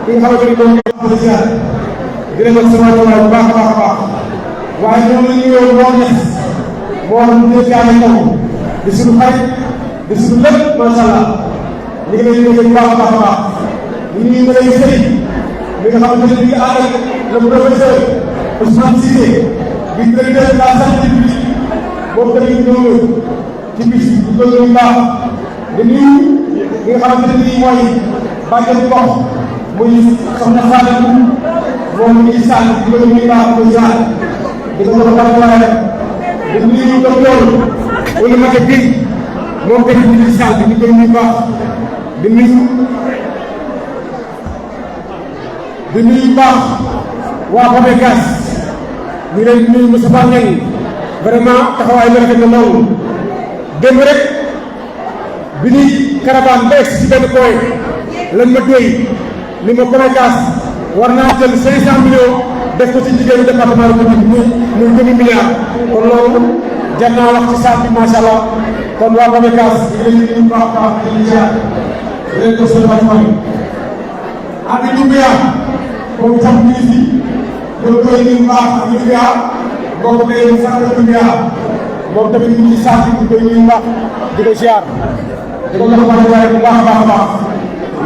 ki nga xamante ni moom mooy ziar di leen wax sama wàllu baax a baax a baax waaye ñoom la ñu ñëw moo ñes moo xam ne jaay taw di suñu xarit di suñu lépp macha allah ñu ngi leen di bu baax a baax a baax ñu ngi lay sëy mi nga xamante ne bii ànd ak le professeur Ousmane Cissé di directeur de la santé publique boobu tamit ñëw ci bis bi di ko baax di nuyu li nga xamante ne bii mooy bàjjen gox muy soxna Fatou moom mi ngi sànni di ko nuyu baax ko jaar di ko doon baax waaye di nuyu docteur wala Mate Gueye moom tamit mi ngi sànni di ko nuyu baax di nuyu baax waa Pamecas ñu leen di nuyu Moustapha Niang vraiment taxawaay bi rafet na lool démb rek bi ñuy caravane ba egsi ci benn point lan ma doy li ma Pamecas war naa jël 500 millions def ko ci jigéenu département de Foundiougne muy demi milliard kon loolu jar naa wax ci saal bi macha allah kon waa Pamecas ñu leen di nuyu baax baax di leen jaar di leen ko seen wàccuwaay ak Doumbia moom itam ñu ngi fi ñoo koy nuyu baax ak Doumbia boobu day sant Doumbia moom tamit ñu ngi ci saal bi ñu koy nuyu baax di ko ziar di ko jox wàccuwaay bu baax a baax a baax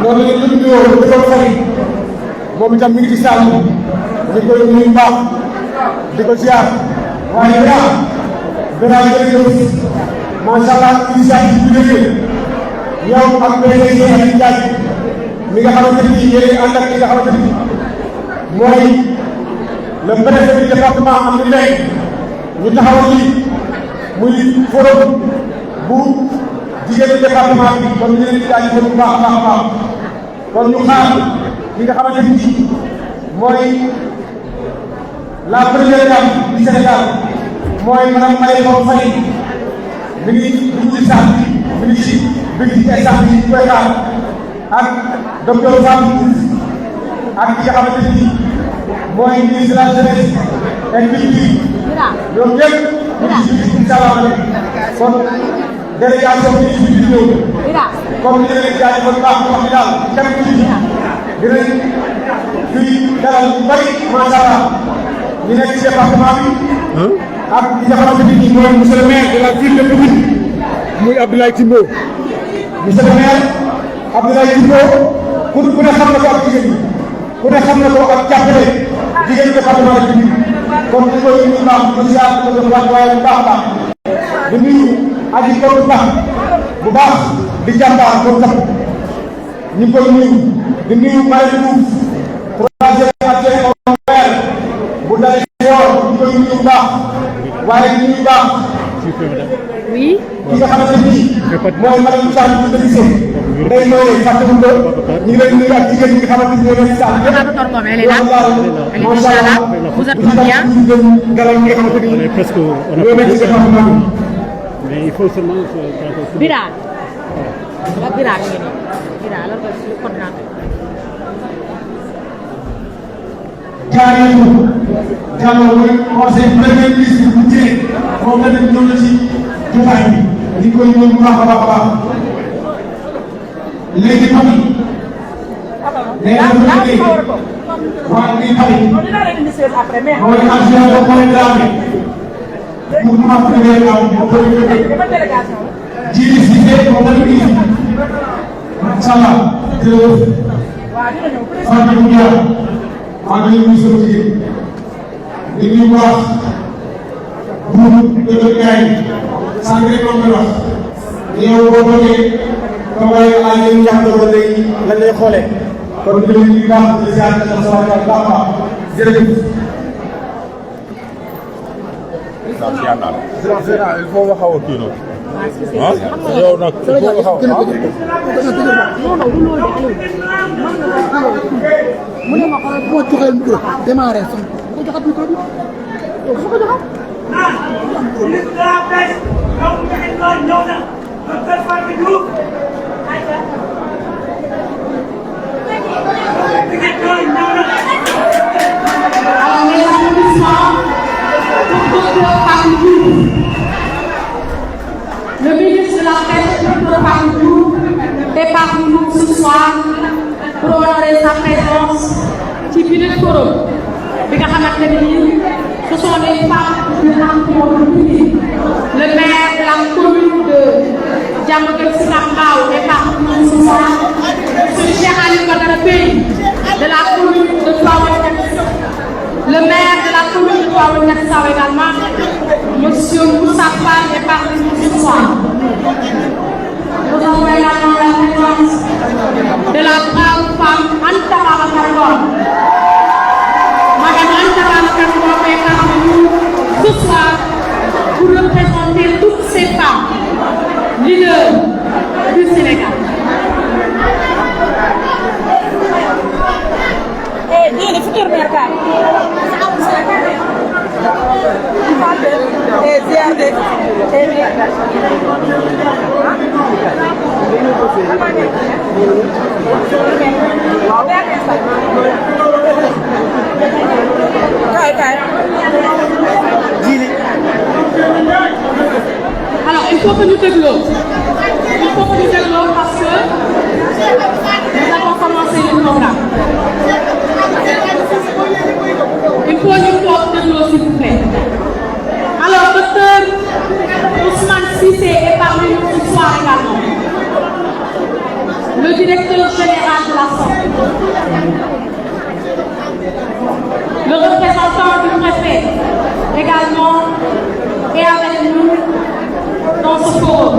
noonu la ñu nuyoo di ko fari moom itam mi ngi ci saal bi ñu koy nuyu baax di ko ziar waaye Bira jërëjëf macha allah initiative bi jógee yow ak PDG Aliou Ndiaye mi nga xamante ni yéen ànd ak li nga xamante ni mooy le préfet du département am na léegi ñu taxawal lii muy forum bu jigéenu département bi kon ñu leen di jaajëfal bu baax a baax a baax kon ñu xaar li nga xamante ni mooy la première dame du Sénégal mooy madame Marième Faye mi ngi dugg ci salle bi mi ngi ci instant bi ñu koy xaar ak docteur Fatou Diouf ak ki nga xamante ni mooy ministre de la jeunesse et culture ñoom ñëpp ñu ngi ci incha allah kon délégation bi ñu ngi ñëw comme ni leen jaajëfal baax wax ni daal kenn ku ci dinañ fi dalal bu bari macha allah ñu nekk ci département bi ak ki nga xamante ni mooy monsieur le maire de la ville de Foundiougne muy Abdoulaye Timbo monsieur le maire Abdoulaye Timbo ku ne xam na ko ak jigéen ñi ku ne xam na ko ak jàppale jigéen ñi département de Foundiougne kon di koy nuyu baax di ko ziar di ko jox wàccuwaay bu baax a baax di nuyu aji ko bu baax di jàmbaar ko tax ñu ngi koy nuyu di nuyu Marie Diouf troisième adjoint au maire bu dalee woor ñu koy nuyu baax waaye di nuyu baax oui ki nga xamante ni mooy madame Thiam bu dëgg day nooyee fàttewul ko ñu ngi leen di nuyu ak jigéen ñi nga xamante ni ñoo nekk si salle bi macha allah vous êtes bien galal ñi nga xamante ni ñoo nekk si département bi mais il faut seulement Bira la Bira ngi ni Bira la ko ci coordinateur jaaree Diallo mooy conseil premier ministre bu Thiel moom tamit ñëw na ci jotaay bi di koy ñëw bu baax a baax a baax léegi tamit nee na ko liggéey waaye li tamit mooy adjoint au point Dramé pour ma première am bu koy Djili Cissé moom tamit ngi fi macha allah jërëjëf Fatou Ndiaye maa ngi leen di nuyu sama jigéen di nuyu bu baax buubu Dóor Ndiaye sànq rek moom la wax yow boo bëggee comme ay yéen njàpp ba léegi lan lay xoolee kon ñu leen di baax di ziar di sa wàllu baax a baax jërëjëf. il faut nga xaw a kii noonu. ah yow nag il faut nga xaw a mu ne ma xoolal boo joxee micro démarré sax bu ko joxat micro bi yow fu ko joxat. Le ministre de la Pêche, Dr. Fatou Diouf, est parmi nous ce soir pour honorer sa présence ci biir forum bi nga xamante ne nii ce sont les femmes de l'emploi public. Le maire de la commune de Diamaguène Sicap Mbao et département de Foire, M. Cheikh Aliou Badara Bèye de la commune de Tivaouane, le maire de la commune de Tivaouane également, M. Moussa Fall, département de Foire. Nous avons également la présence de la brave femme Anta Babacar Ngom. Madame Anta Babacar Ngom est parmi nous ce soir pour représenter toutes ces femmes leaders du Sénégal. Ini fikir mereka. Alors, il faut que nous déglons. Il faut que nous déglons parce que nous avons commencé le programme. Il faut nous déglons, s'il vous plaît. Alors, docteur Ousmane Cissé est parmi nous ce soir également. Le directeur général de la santé. Le représentant du préfet également est avec nous dans ce forum.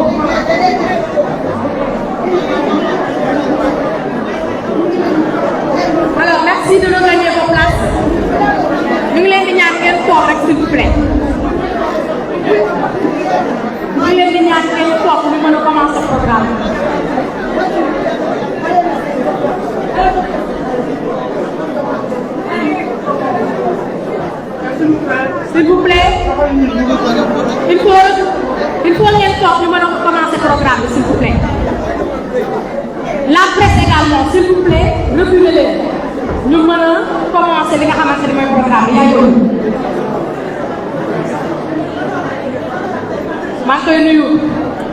Alors, merci de nous donner vos places. Nous voulons venir à quel port, s'il vous plaît. Nous voulons venir à quel port pour nous commencer le programme. S'il vous plaît, il faut rien faire, nous allons commencer le programme, s'il vous plaît. La presse également, s'il vous plaît, reculez-les. Nous allons commencer le programme.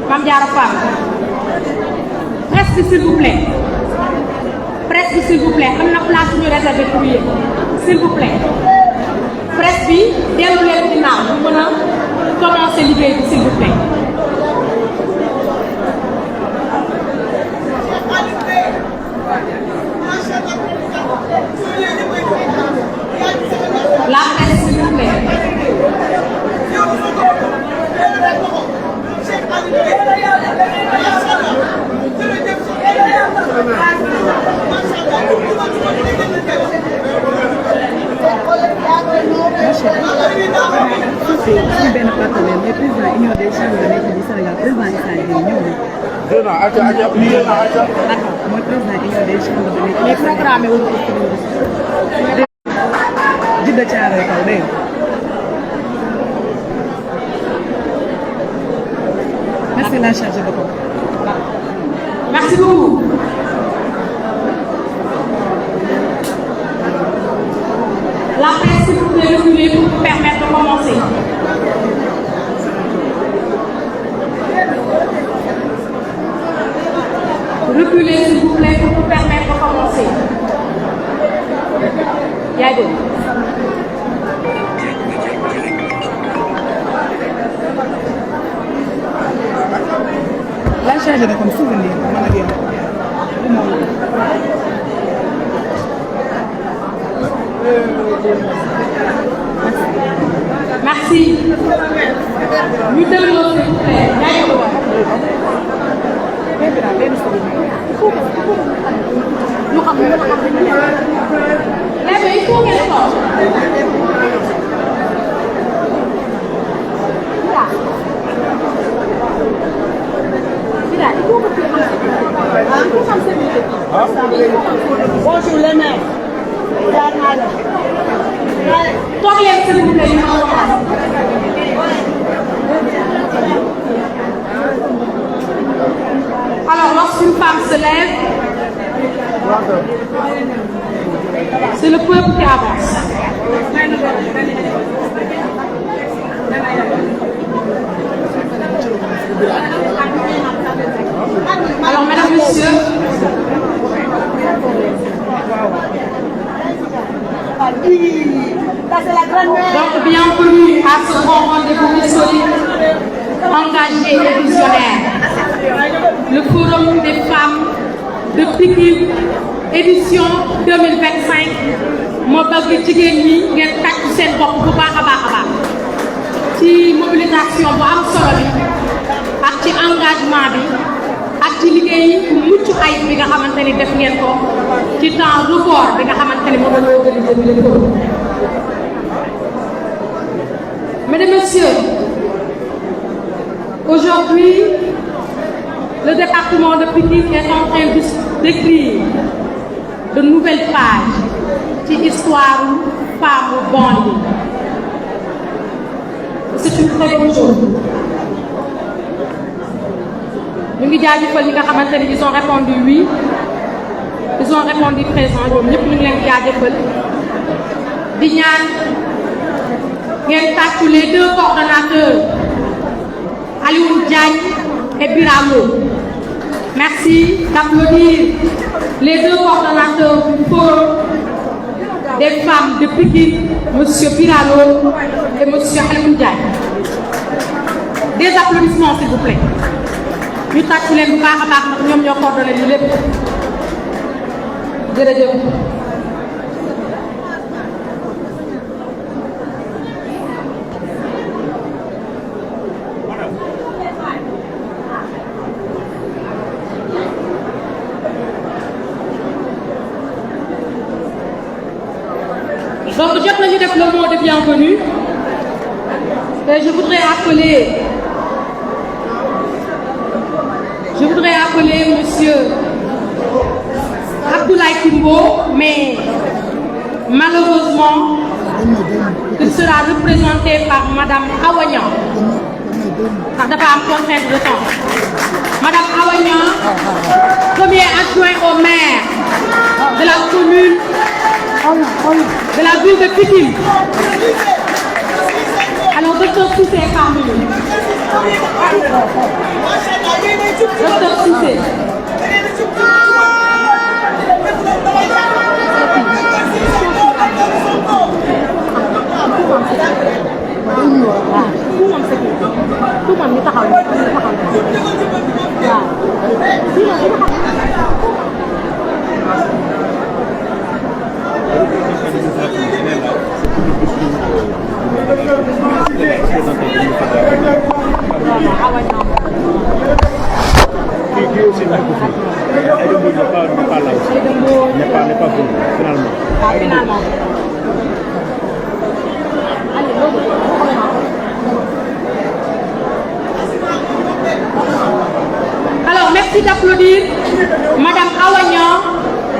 Mame Diarra Fam. Presse, s'il vous plaît. Presse, s'il vous plaît. Am na place ñu réservé pour yéen. S'il vous plaît. Presse bi dellu leen ginnaaw ñu mën a commencer liggéey bi, s'il vous plaît. La presse, s'il vous plaît. suñu benn partenaire mais président union des chambres de métiers du Sénégal président Issa Dièye ñëw na. D'accord mooy président union des chambres de métiers. mais programme wu ko Jidda Caaroy kaw dégg nga. Merci la chargée de com. Merci beaucoup. La presse, s'il vous plaît, reculez pour vous permettre de commencer. Reculez, s'il vous plaît, pour vous permettre de commencer. Yago. La chargée de com souvenir man ak yéen. Merci. Nous devons, s'il vous plaît. Yago. Nous avons il faut qu'elle sorte. Bonjour les maires. Toi qui es s'il vous plaît. Alors lorsqu'une femme se lève, c'est le peuple qui avance. Alors mesdames, messieurs, Ça, c'est la grande-mère. Donc, bienvenue à ce grand rendez-vous historique, engagé et visionnaire. Le Forum des femmes de Pikine, édition 2025. ma bëgg jigéen ñi ngeen tàcc seen bopp bu baax a baax ci mobilisation bu am solo bi ak ci engagement bi ak ci liggéey bu mucc ay bi nga xamante ni def ngeen ko ci temps record bi nga xamante ni moom la ñu organisé bi le forum. Mesdames, Messieurs, aujourd'hui, le département de Pikine est en train d'écrire de nouvelles pages ci histoire femme banlieue. C'est une très bonne chose. Ñu ngi jaajëfal ñi nga xamante ni ils ont répondu oui, ils ont répondu présent ñoom ñëpp ñu ngi leen jaajëfal di ñaan ngeen tàccu les deux coordonnateurs Alioune Diagne et Biramo. Merci d'applaudir les deux coordonnateurs du forum des femmes de Pikine, M. Biralo et M. Alioune Diagne. Des applaudissements s'il vous plaît. ñu tàcc leen bu baax a baax ndax ñoom ñoo coordonné ñu lépp jërëjëf. Donc jot nañu def le mot de bienvenue et je voudrais appeler Monsieur Abdoulaye Timbo, mais malheureusement il sera représenté par Madame Awa Niang ndax dafa am contrainte de temps. Madame Awa Niang, premier adjoint au maire de la commune de la ville de Pikine. Alors, docteur Cissé est parmi nous. Docteur Cissé. Alors, merci d'applaudir Madame Awa Niang,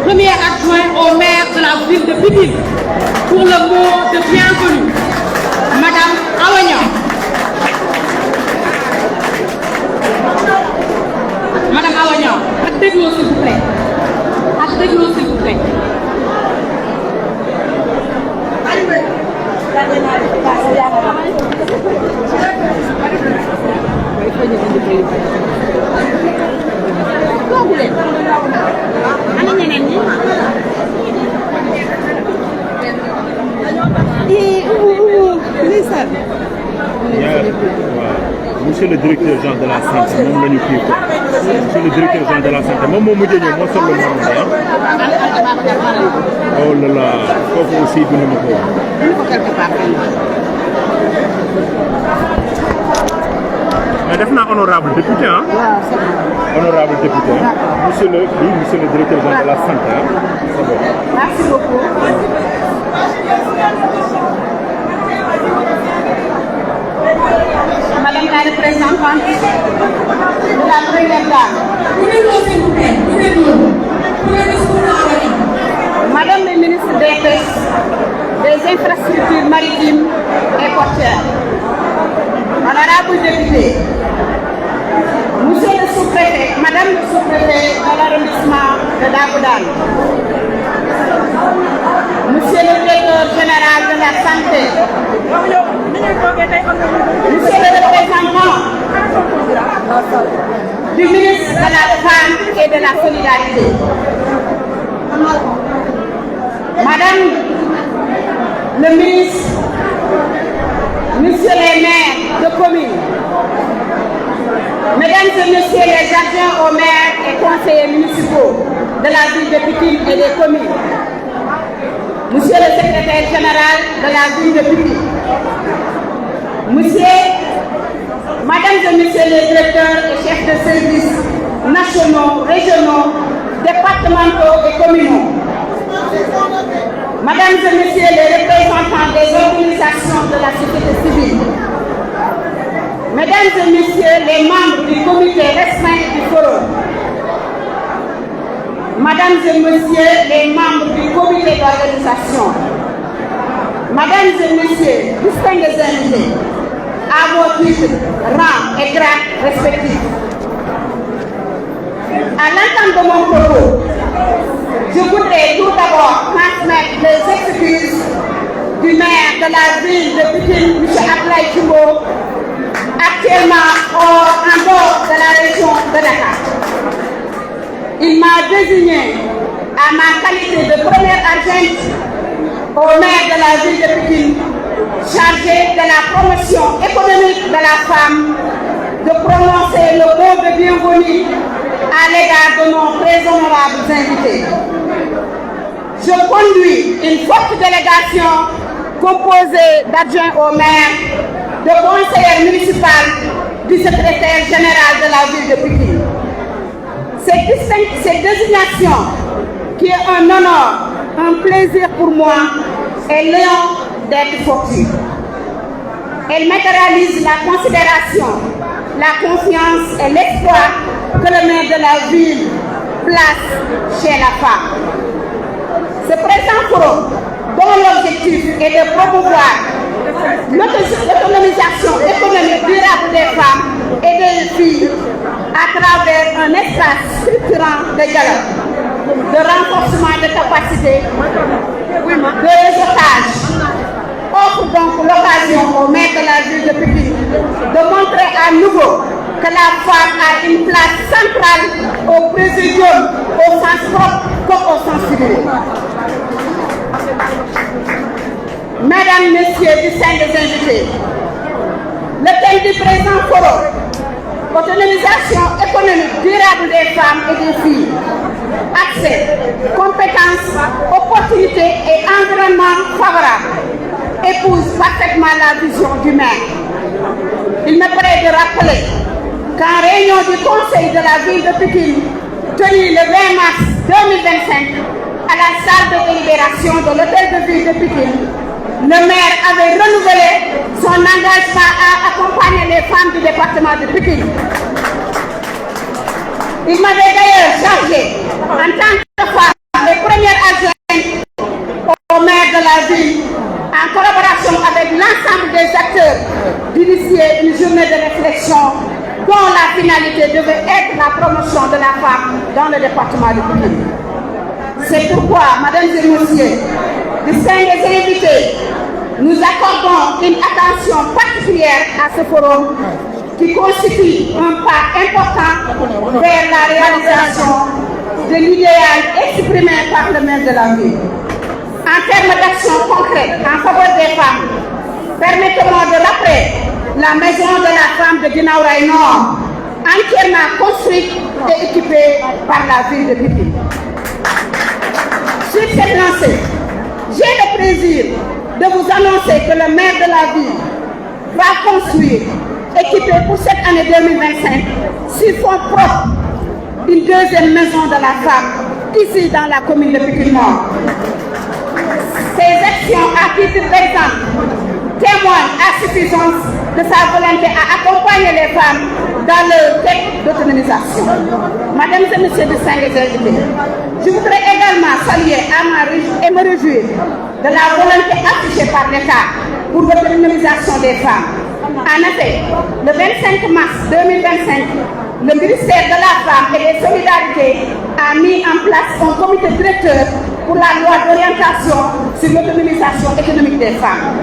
première adjointe au maire de la ville de Pikine, pour le mot de bienvenue. Madame Awa Niang. Madame Awa Niang, ak déglu s'il vous plaît. Ak déglu s'il vous plaît. Ana ñeneen ñi. Monsieur le directeur général de la santé moom la ñu kii ko monsieur le directeur général de la santé moom moo mujjee ñëw moo sol le marron oh là là foofu aussi dund ma ko woon. mais def naa honorable député ah. Honorable député monsieur le directeur général de la santé ah c'est bon. Merci beaucoup. Madame la représentante de la première dame. Madame le ministre des Pêches, des infrastructures maritimes et portuaires. Honorable député, monsieur le sous-préfet, madame le sous-préfet de l'arrondissement de Dagoudane, monsieur le directeur général de la santé, monsieur le représentant du ministre de la Femme et de la Solidarité, madame le ministre, messieurs les maires de communes, mesdames et messieurs les adjoints aux maires et conseillers municipaux de la ville de Pikine et des communes, monsieur le secrétaire général de la ville de Pikine, mesdames et messieurs les directeurs et chefs de services nationaux, régionaux, départementaux et communaux, mesdames et messieurs les représentants des organisations de la société civile, mesdames et messieurs les membres du comité restreint du forum, mesdames et messieurs les membres du comité d'organisation, mesdames et messieurs, distingués invités, à vos titres, rangs et grades respectifs. À l'entente de mon propos, je voudrais tout d'abord transmettre les excuses du maire de la ville de Pikine, M. Abdoulaye Timbo, actuellement en dehors de la région de Dakar. Il m'a désigné à ma qualité de première adjointe au maire de la ville de Pikine, chargé de la promotion économique de la femme, de prononcer le mot de bienvenue à l'égard de nos très honorables invités. Je conduis une forte délégation composée d'adjoints au maire, de conseillers municipaux, du secrétaire général de la ville de Pikine. Cette désignation, qui est un honneur, un plaisir pour moi, est loin d'être fortuite. Elle matérialise la considération, la confiance et l'espoir que le maire de la ville place chez la femme. Ce présent forum, dont l'objectif est de promouvoir l'autonomisation économique durable des femmes et des filles à travers un espace structurant de dialogue, de renforcement de capacités, de réseautage, offre donc l'occasion au maire de la ville de Pikine de montrer à nouveau que la femme a une place centrale au présidium, au sens propre comme au sens figuré. Mesdames, Messieurs, distingués invités, le thème du présent forum, autonomisation économique durable des femmes et des filles, accès, compétences, opportunités et environnement favorable, épouse parfaitement la vision du maire. Il me plaît de rappeler qu'en réunion du conseil de la ville de Pikine, tenue le 20 mars 2025 à la salle de délibération de l'hôtel de ville de Pikine, le maire avait renouvelé son engagement à accompagner les femmes du département de Pikine. Il m'avait d'ailleurs chargé, en tant que femme, les premières adjointes au maire de la ville, en collaboration avec l'ensemble des acteurs, d'initier une journée de réflexion dont la finalité devait être la promotion de la femme dans le département de Pikine. C'est pourquoi, mesdames et messieurs, distingués invités, nous accordons une attention particulière à ce forum qui constitue un pas important vers la réalisation de l'idéal exprimé par le maire de la ville. En termes d'action concrète en faveur des femmes, permettez-moi de rappeler la maison de la femme de Guinaw Rails Nord, entièrement construite et équipée par la ville de Pikine. Sur cette lancée, j'ai le plaisir de vous annoncer que le maire de la ville va construire, équiper pour cette année 2025, sur fonds propres, une deuxième maison de la femme, ici dans la commune de Pikine Nord. Ces actions, à titre d'exemple, témoignent à suffisance de sa volonté à accompagner les femmes dans leur quête d'autonomisation. Mesdames et messieurs distingués invités, je voudrais également saluer et me réjouir de la volonté affichée par l'État pour l'autonomisation des femmes. En effet, le 25 mars 2025, le ministère de la Femme et des Solidarités a mis en place un comité directeur pour la loi d'orientation sur l'autonomisation économique des femmes.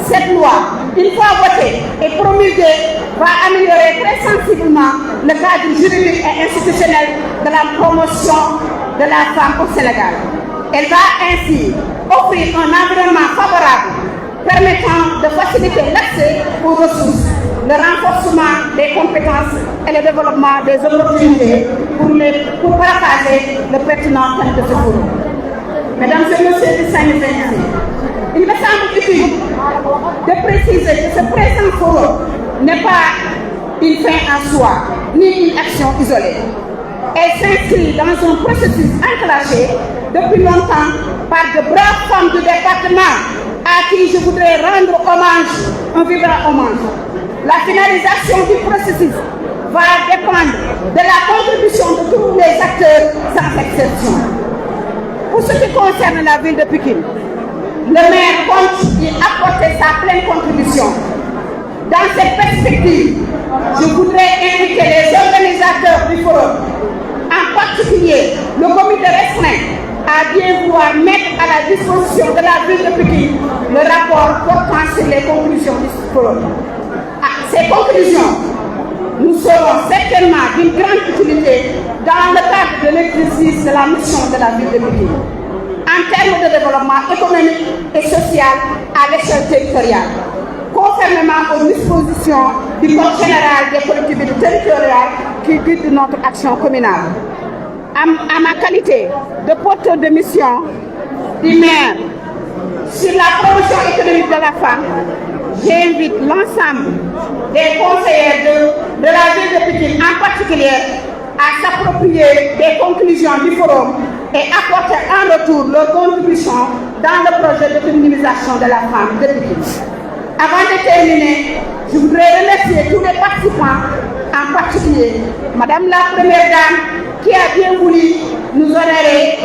Cette loi, une fois votée et promulguée, va améliorer très sensiblement le cadre juridique et institutionnel de la promotion de la femme au Sénégal. Elle va ainsi offrir un environnement favorable permettant de faciliter l'accès aux ressources, le renforcement des compétences et le développement des opportunités pour partager le pertinent thème de ce forum. Mesdames et messieurs du Saint-Denis, il me semble utile de préciser que ce présent forum n'est pas une fin en soi, ni une action isolée. Elle s'inscrit dans un processus enclenché depuis longtemps par de braves femmes du département à qui je voudrais rendre hommage, un vibrant hommage. La finalisation du processus va dépendre de la contribution de tous les acteurs sans exception. Pour ce qui concerne la ville de Pikine, le maire compte y apporter sa pleine contribution. Dans cette perspective, je voudrais inviter les organisateurs du forum, en particulier le comité restreint, à bien vouloir mettre à la disposition de la ville de Pikine le rapport portant sur les conclusions du forum. À ces conclusions, nous serons certainement d'une grande utilité dans le cadre de l'exercice de la mission de la ville de Pikine, en termes de développement économique et social à l'échelle territoriale, conformément aux dispositions du Code général des collectivités territoriales qui guide notre action communale. À ma qualité de porteur de mission du maire sur la promotion économique de la femme, j'invite l'ensemble des conseillers de la ville de Pikine en particulier à s'approprier des conclusions du forum et apporter en retour leur contribution dans le projet de féminisation de la femme de Pikine. Avant de terminer, je voudrais remercier tous les participants, en particulier Madame la Première Dame, qui a bien voulu nous honorer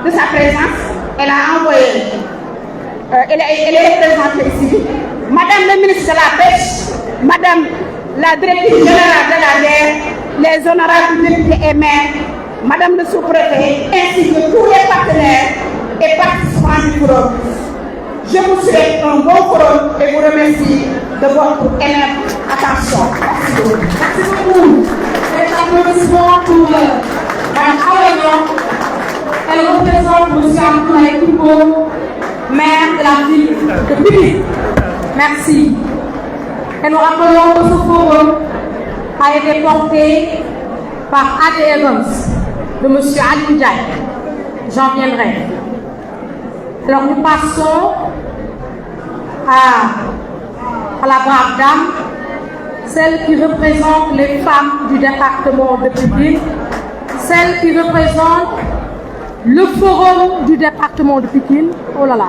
de sa présence. Elle a envoyé, elle est représentée ici. Madame le ministre de la Pêche, Madame la directrice générale de la guerre, les honorables députés et maires, Madame le sous-préfet, ainsi que tous les partenaires et participants du forum. Je vous souhaite un bon forum et vous remercie de votre énorme attention. Merci beaucoup. Merci beaucoup. Un applaudissement pour Mme Aouénon. Elle représente M. Abdoulaye Timbo, maire de la ville de Pikine. Merci. Et nous rappelons que ce forum a été porté par A.D. Evans, de M. Ali Ndiaye. J'en viendrai. Alors nous passons à la brave dame, celle qui représente les femmes du département de Pikine, celle qui représente le forum du département de Pikine. Oh là là.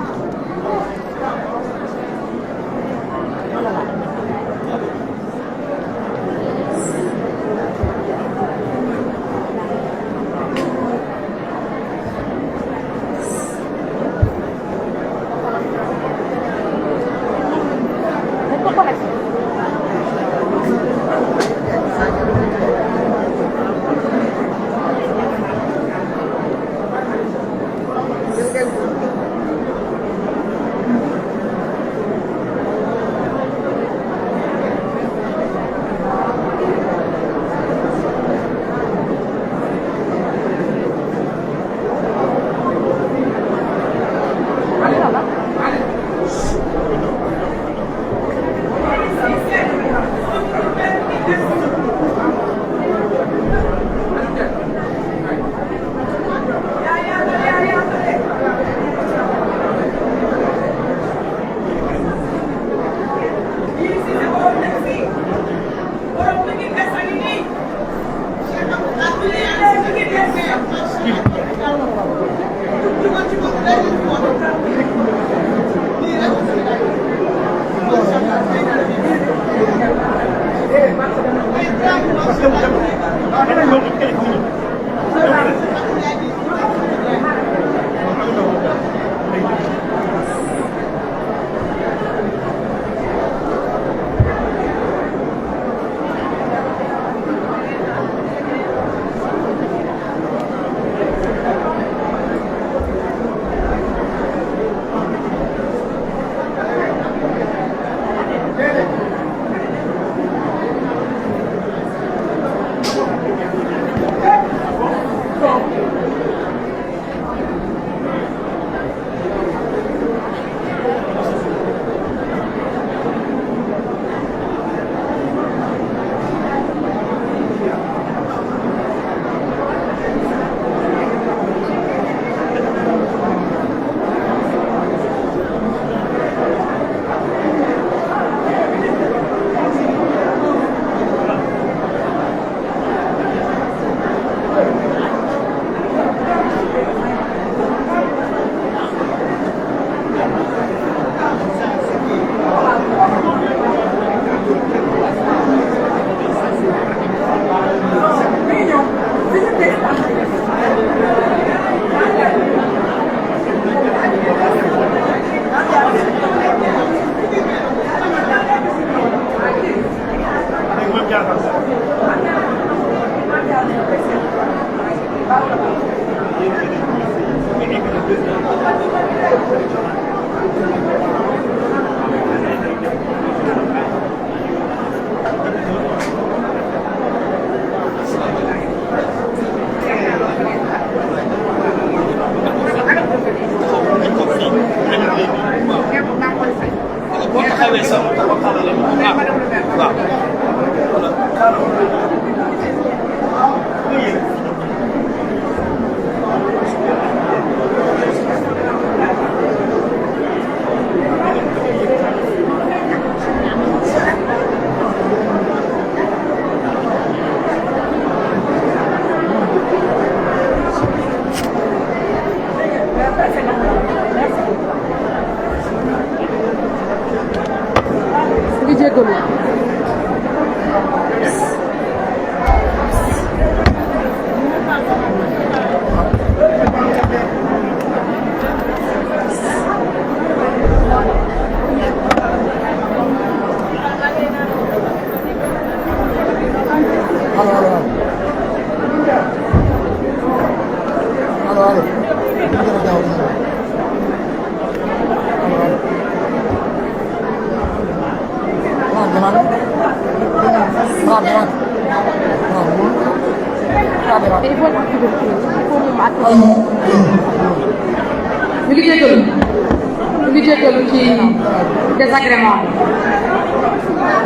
désagrément.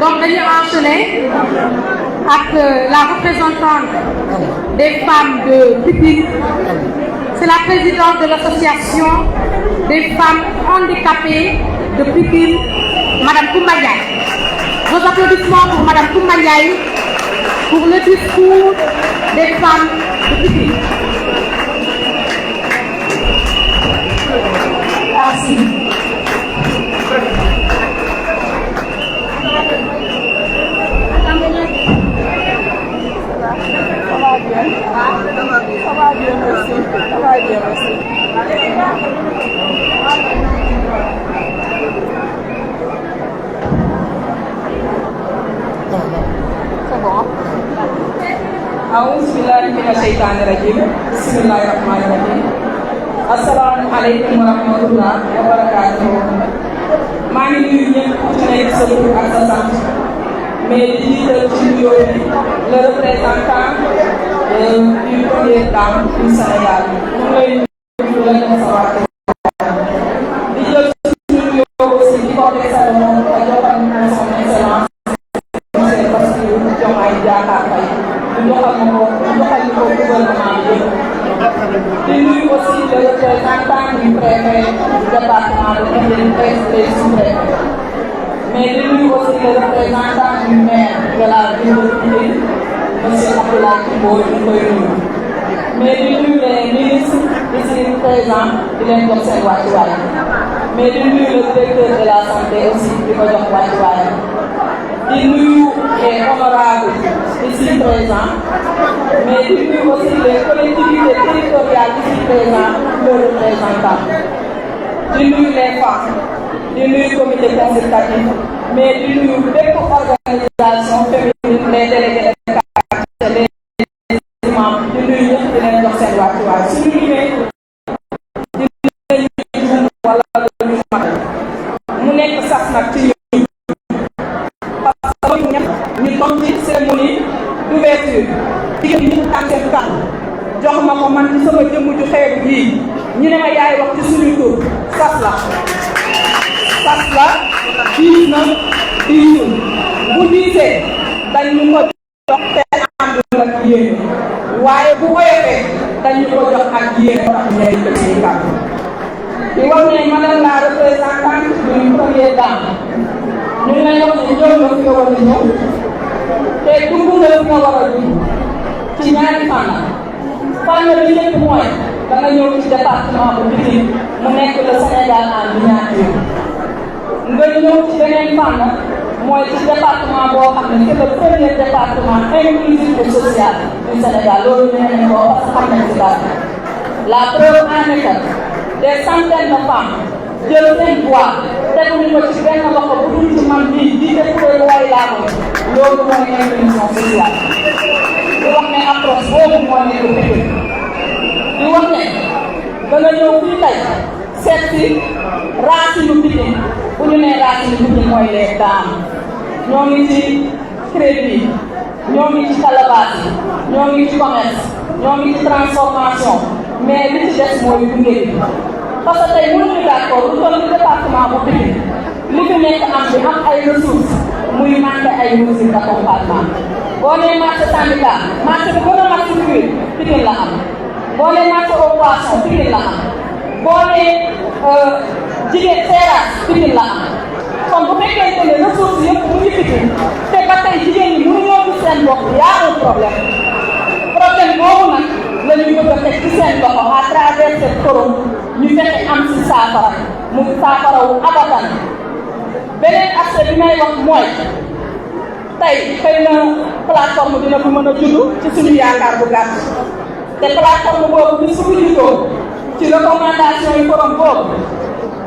Donc dañuy enchaîner ak la représentante des femmes de Pikine. C'est la présidente de l'association des femmes handicapées de Pikine, Madame Koumba Ndiaye. Vos applaudissements pour Madame Koumba Ndiaye pour le discours des femmes de Pikine. Merci. A'udzu billahi minasyaitonir rajim. Bismillahirrahmanirrahim. Assalamualaikum warahmatullahi wabarakatuh. Maa ngi nuyu ñëpp ku ci nekk sa tur ak sa sant mais di jiital ci nuyoo bi le représentant du première dame du Sénégal mu ngi lay nuyu la def sa waat di jël suñu nuyoo aussi di ko teg sa loxo ak joxal ñu son excellence monsieur Bassirou Diomaye Diakhar Faye ñu joxal ma ko gouvernement bi yëpp di nuyu aussi le représentant du préfet du département de Pikine et sous-préfet mais di nuyu aussi le représentant du maire de la ville de Pikine monsieur Abdoulaye Timbo ñu koy nuyu mais di nuyu les ministres ici présents di leen jox seen wàccuwaay mais di nuyu le directeur de la santé aussi di ko jox wàccuwaay di nuyu les honorables ici présents mais di nuyu aussi les collectivités territoriales ici présentes leurs représentants di nuyu les femmes di nuyu comité consultatif mais di nuyu bépp organisation féminine les délégués de quartier les membres di nuyu ñëpp di leen jox seen wàccuwaay suñu limee di nuyu wala lu ñu mat mu nekk sax nag ci ñun parce que ñu toog ci cérémonie d'ouverture jigéen ñi ñu tànn seen kàddu jox ma ko man ci sama jëmm ju xeebu bii ñu ne ma yaay wax ci suñu tur sas la diis na diisul bu diisee dañ ñu ko jox te àndul ak yéen waaye bu woyofee dañ ñu ko jox ak yéen moo tax ñooy jël ci kàddu di wax ne madame la représentante du première dame ñu ngi lay wax ne ñëw nga fi nga war a ñëw te dugg nga fi nga war a dugg ci ñaari fànn bi njëkk mooy da nga ñëw ci département bu Pikine mu nekk le Sénégal en miniature nga ñëw ci beneen fànn mooy ci département boo xam ne c'est le premier département inclusif et social du Sénégal loolu ñu ne ko parce que xam nañ ci dara la preuve en est que des centaines de femmes jël seen voix teguñu ko ci benn loxo bu dul ci man bii jiite kuréel way laa ko loolu mooy inclusion sociale di wax ne approche boobu moo nekk Pikine di wax ne da nga ñëw fii tey seet si racine Pikine bu ñu nee racine Pikine mooy les dames ñoo ngi ci crédit ñoo ngi ci calebasse ñoo ngi ci commerce ñoo ngi ci transformation mais li ci des mooy gunge bi parce que tey mënuñu d'accord lu toll ni département bu Pikine li fi nekk am bi am ay ressources muy manqué ay mesures d'accompagnement boo nee marché syndicat marché bi gën a mag ci biir Pikine la am boo nee marché au poisson Pikine la am boo nee jigéen terrasse Pikine la am kon bu fekkee ne ressources yëpp mu ngi Pikine te ba tey jigéen ñi mënuñoo gis seen bopp yaa un problème boobu nag la ñu bëgg a teg ci seen loxo à travers cette forum ñu fexe am si saafara mu saafara wu abadan beneen aspect bi may wax mooy tey xëy na plateforme dina fi mën a judd ci suñu yaakaar bu gàtt te plateforme boobu bi suñu juddoo ci recommandation yi forum boobu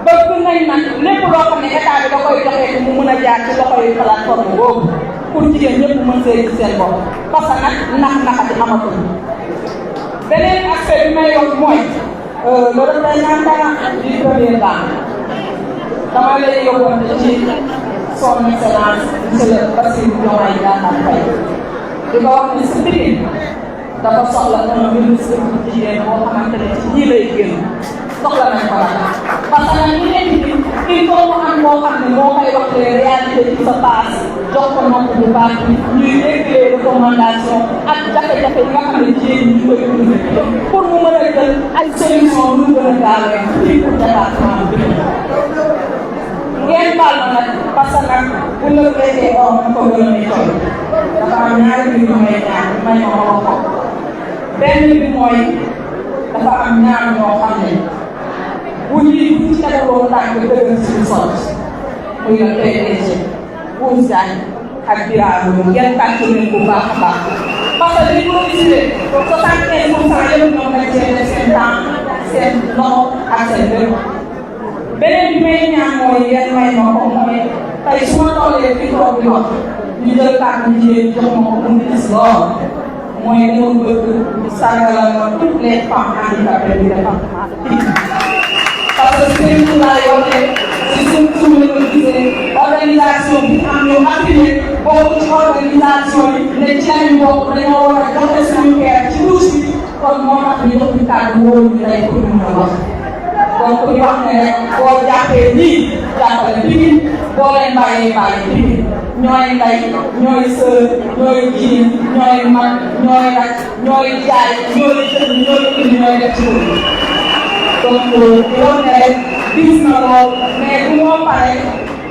bëgg nañ nag lépp loo xam ne état bi da koy joxe mu mën a jaar ci loxo yi plateforme boobu pour jigéen ñëpp mën see gis seen bopp parce que nag naxati amatul. beneen aspect bi may wax mooy le représentant du premier dame dama lay yóbbante ci son excellence monsieur le Bassirou Diomaye Diakhar Faye di ko wax ni si Pikine dafa soxla un ministre bu jigéen boo xamante ne ci ñii lay génn soxla nañ ko la parce que nag ñu nekk ni il faut mu am boo xam ne moo koy wax les réalités qui se passent jox ko nopp bu baax ñuy dégg les recommandations ak jafe-jafe yi nga xam ne jigéen ñi ñu koy dund pour mu mën a jël ay solution lu gën a gaawee fii pour département bi ngeen baal ma nag parce que nag bu la fekkee or na ko gën a may toll dafa am ñaari mbir yu may ñaan may ma wax ko benn bi mooy dafa am ñaar ñoo xam ne bu ñuy bu ci tegaloo tànk dëgër suñu sol muy le PDG Ouz Diagne ak Birame ngeen tànk leen bu baax a baax parce que li ñu gisee 75% yëpp ñoom dañ cee def seen temps seen loxo ak seen lépp beneen bi may ñaan mooy ngeen may ma ko mooy tey su ma tollee fi toog di wax ñu jël kàddu jigéen jox ma ko mu gis lool mooy dama bëgg sargalal ma toutes les femmes handicapées du département de Pikine parce que seen laay waxee si suñu la gisee organisation bi am ñu affilié bokk ci organisation yi ne ci lañu bokk dañoo war a joxe suñu kër ci douche bi kon moo tax ñu jox ñu kàddu wóolu ñu lay ko mën a wax donc ñu wax ne rek boo jàppee nii jàppale Pikine boo leen bàyyee bàyyi Pikine ñooy ndey ñooy sër ñooy jiin ñooy mag ñooy rak ñooy jaay ñooy jënd ñooy indi ñooy def ci donc yow ne rek gis na lool mais bu moo pare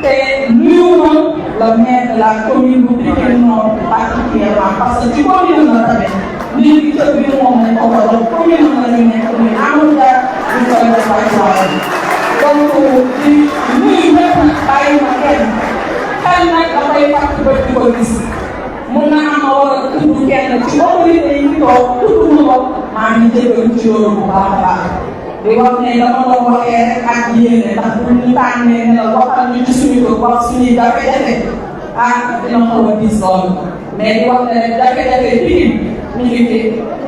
te nuyu na le maire de la commune bu Pikine Nord particulièrement parce que ci commune la tamit lii di cër bi moom lañ ko war a commune la ñu nekk muy amul dara ñu koy def ay waaye donc di nuyu ñëpp nag bàyyi ma kenn xel nag dafay fàtt ba di ko gis mun na am ma war a tudd kenn ci autorité yi toog tudd mu ko maa ngi jégalu ci loolu bu baax a baax di wax ne dama doon waxee rek ak yéene ndax bu ñu tànnee ne la waxal ñu ci suñu ko wax suñuy jafe-jafe dina xaw a diis loolu mais di wax ne rek jafe-jafe Pikine mi ngi fi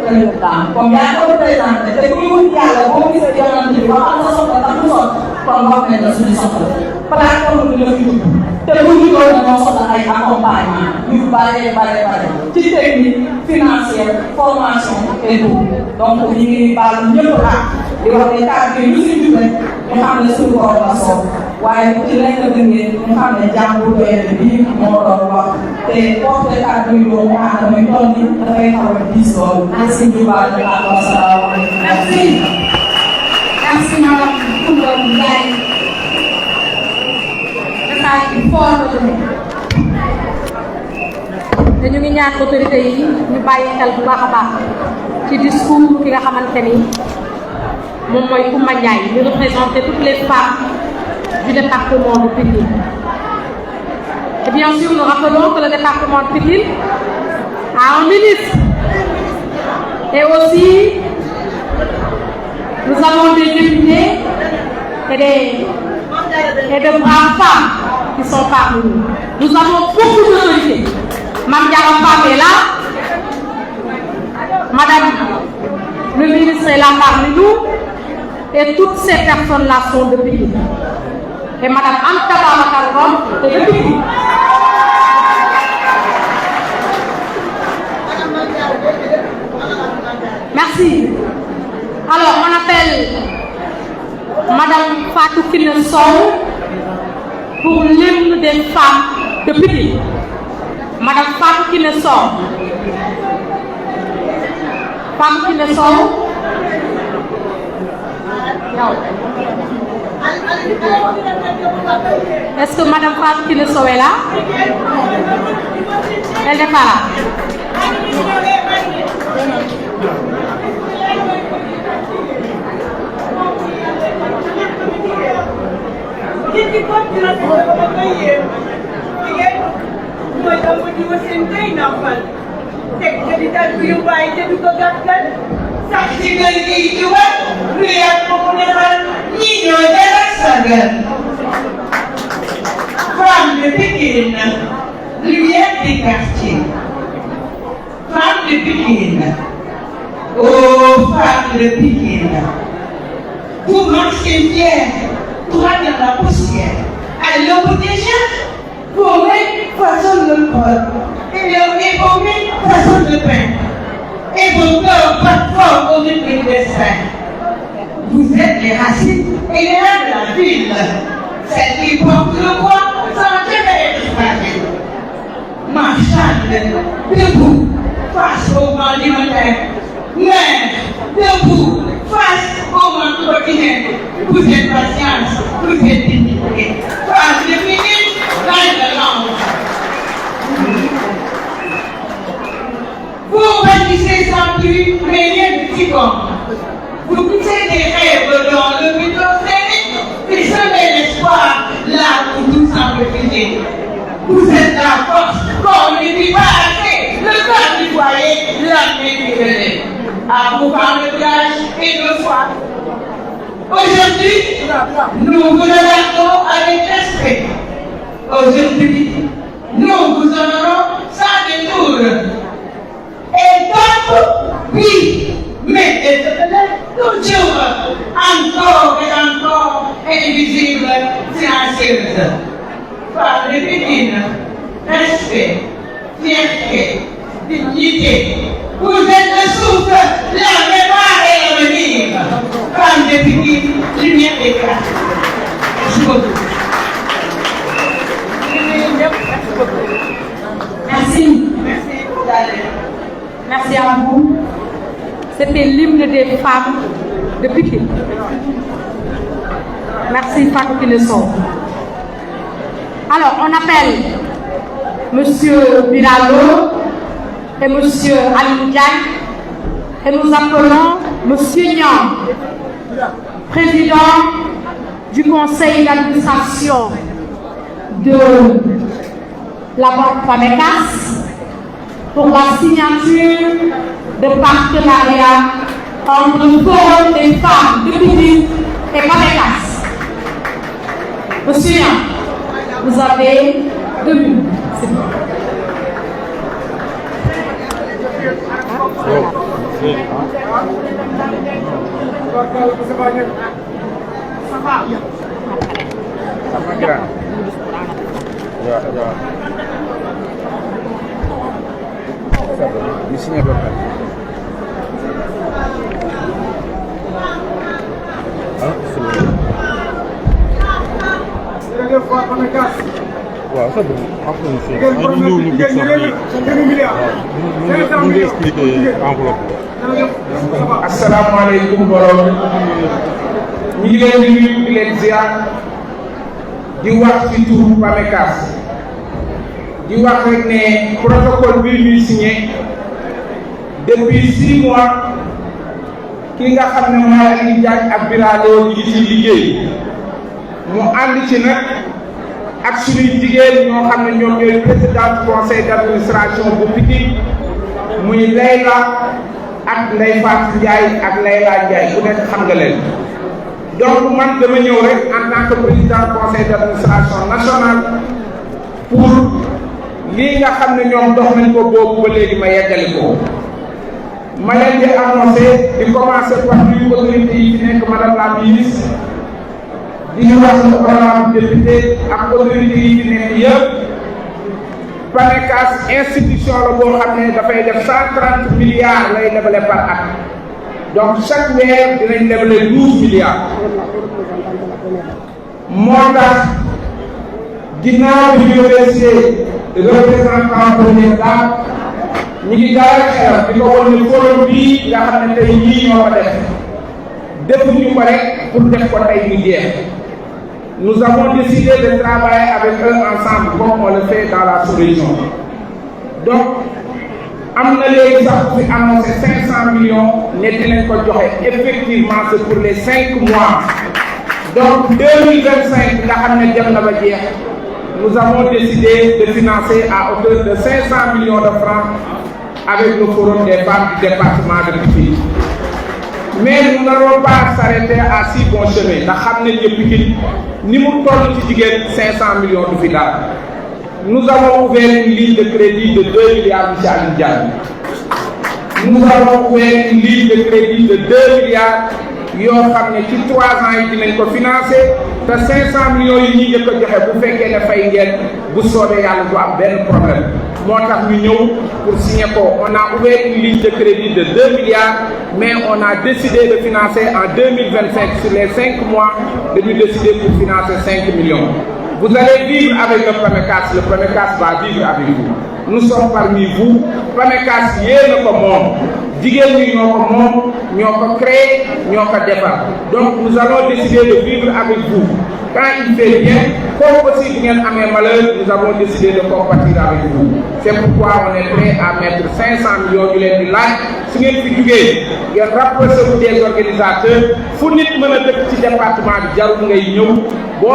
premier temps comme yaa ko représenté te ku ñu wut yàlla boo gisee yonante bi waxal sa soxla tax mu soxla kon wax nañ la suñu soxla plateforme bi la fi dugg te bu ñu doon dañoo soxla ay accompagnement yu bare ci technique financière formation et tout donc ñu ngi baalu ñëpp di wax ne kàddu yi ñu si jub rek ñu xam ne suñu borom la soob waaye bu ci lekk dëngee ñu xam ne jàmbur benn bii moo doon wax te porte kàddu yi doomu aadama yi toll ni dafay xaw a diis loolu. merci ñu baal ñu ànd ak salaamaaleykum. merci madame Koumba Ndiaye. message bi fort la jëmee. te ñu ngi ñaan autorité yi ñu bàyyi xel bu baax a baax ci discours ki nga xamante ni moom mooy Koumba Ndiaye di représenter toutes les femmes du département de Pikine. Et bien sûr, nous rappelons que le département de Pikine a un ministre. Et aussi, nous avons des députés et de braves femmes qui sont parmi nous. Nous avons beaucoup d'autorités. Mme Diarra Fam est là. Madame le ministre est là parmi nous. et toutes ces personnes-là sont de Pikine. Et Madame Anta Babacar Ngom est de Pikine. Merci. Alors, on appelle Madame Fatou Kiné Sow pour l'hymne des femmes de Pikine. Madame Fatou Kiné Sow. Fatou Kiné Sow. Est-ce que Madame Fatou Kiné Sow est là? Elle n'est pas là. Femme de Pikine, lumière des quartiers. Femme de Pikine, oh femme de Pikine, vous marchez bien, droit dans la poussière. Allez au bout des gens, vos mains façonnent le corps, et vos mains façonnent le pain, et vos cœurs battent fort au rythme des destin. Vous êtes les racines et les reins de la ville, celles qui portent le poids sans jamais être fragiles. Marchande, debout, face au vent du matin, mère, debout, face au vent quotidien. Vous êtes patience, vous êtes dignité. Face de Pikine, reine de l'ange. Vous bâtissez sans plus, mais rien de Ticon. Vous poussez des rêves dans le but d'obtenir et semez l'espoir là où tout semble fini. Vous êtes la force, comme ne dit pas assez, le cœur du foyer, l'armée qui venait. À vous par le village et le foi. Aujourd'hui, nous vous regardons avec respect. Aujourd'hui, nous vous honorons sans détour. Et donc, oui, mais toujours, encore et encore, invisible, silencieuse. Par le Pikine, respect, fierté, dignité. Vous êtes le souffle, la mémoire et l'avenir. Femme de Pikine, lumière des classes. Merci beaucoup. Merci. Merci à vous. C'était l'hymne des femmes de Pikine. Merci Fatou Kiné Sow. Alors, on appelle Monsieur Biralo et Monsieur Aline Diagne et nous appelons Monsieur Niang, président du conseil d'administration de la Banque Pamecas pour la signature de partenariat entre le Forum des femmes de Pikine et Pamecas. Monsieur Niang, vous avez 2 minutes. C'est bon. waaw ça va après ñu ñëw ñu gis sax ñu expliquer enveloppe. asalaamaaleykum borom ñu ngi leen di nuyu di leen ziar di wax ci turu Pamecas di wax rek ne protocole bi ñuy signé depuis 6 mois ki nga xam ne mooy Aliou Diagne ak Biralo ñu ngi ci liggéey mu ànd ci nag ak suñuy jigéen ñoo xam ne ñoom ñooy président du conseil d'administration bu Pikine muy Layla ak Ndeye Fatou Ndiaye ak Layla Ndiaye bu nekk xam nga leen. donc man dama ñëw rek en tant que président conseil d'administration national pour lii nga xam ne ñoom dox nañ ko boobu ba léegi ma yeggali ko ma leen di annoncé di commencer par nuyu autorité yi fi nekk madame la ministre di wax honorable député ak autorité yi fi nekk yëpp. PAMECAS institution la boo xam ne dafay def 130 milliards lay lebale par at donc chaque weer dinañ lebale 12 milliards moo tax ginnaaw bi ñu remercier représentant première dame ñu ngi dalal xelam di ko wan ne forum bii nga xam ne tey ñii ñoo ko defuñu ko rek pour def ko tey ñu jeex. Nous avons décidé de travailler avec eux ensemble comme on le fait dans la sous-région. Donc, am na léegi sax fi annoncé 500 millions ne dinañ ko joxe effectivement c'est pour les 5 mois. Donc 2025 nga xam ne dem na ba jeex nous avons décidé de financer à hauteur de 500 millions de francs avec le forum des femmes du département de Pikine. Mais nous n'allons pas s'arrêter à si bon chemin ndax xam nañ ne Pikine ni mu toll ci jigéen 500 millions du fi dara. Nous avons ouvert une ligne de crédit de 2 milliards monsieur Aliou Diagne. Nous avons ouvert une ligne de crédit de 2 milliards yoo xam ne ci 3 ans yi dinañ ko financer te 500 millions yi ñuy njëkk a joxe bu fekkee ne fay ngeen bu soobee yàlla du am benn problème. moo tax ñu ñëw pour signer ko on a ouvert une ligne de crédit de 2 milliards mais on a décidé de financer en 2025 sur les 5 mois dañu décider pour financer 5 millions. Vous allez vivre avec le PAMECAS va vivre avec vous. Nous sommes parmi vous. PAMECAS yéen a ko moom jigéen ñi ñoo ko moom ñoo ko créé ñoo ko defar donc nous allons décider de vivre avec vous. Quand il fait bien, comme aussi vous avez malheur, nous avons décidé de compatir avec vous. C'est pourquoi on est prêt à mettre 500 millions de dollars. Si vous avez fait vous rapprochez-vous des organisateurs, vous n'êtes pas dans le petit département de Diallo, vous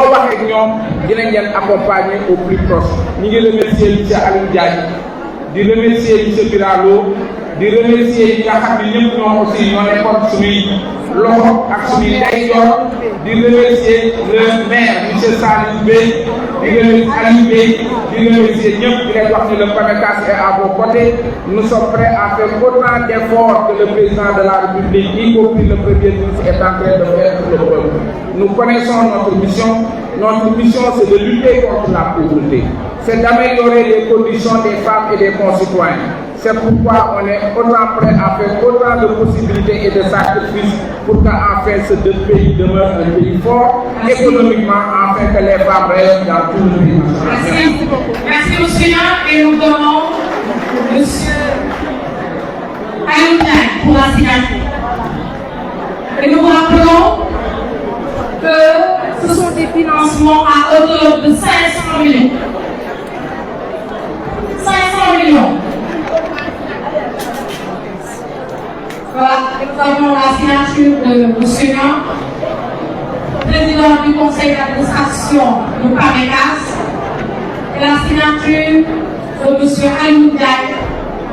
allez accompagner au plus proche. Nous remercions M. Aliou Diagne, nous remercions M. Biralo, nous remercions aussi loxo ak suñuy ndeyjoor di remercier le maire monsieur Salif Bey di remercier Aliou Bey di remercier ñëpp di leen wax ni le PAMECAS est à vos côtés. Nous sommes prêts à faire autant d'efforts que le président de la République, y compris le premier ministre, est en train de faire pour le peuple. Nous connaissons notre mission. Notre mission, c'est de lutter contre la pauvreté. C'est d'améliorer les conditions des femmes et des concitoyens. C'est pourquoi on est autant prêt à faire autant de possibilités et de sacrifices pour qu'enfin ce pays demeure un pays fort économiquement, afin que les femmes restent dans tout le pays. Merci. Merci monsieur. Et nous donnons monsieur Aliou Diagne pour la signature. Et nous vous rappelons que ce sont des financements à hauteur de 500 millions. 500 millions. Voilà, et nous avons la signature de M. Niang, président du conseil d'administration de PAMECAS, et la signature de M. Aliou Diagne,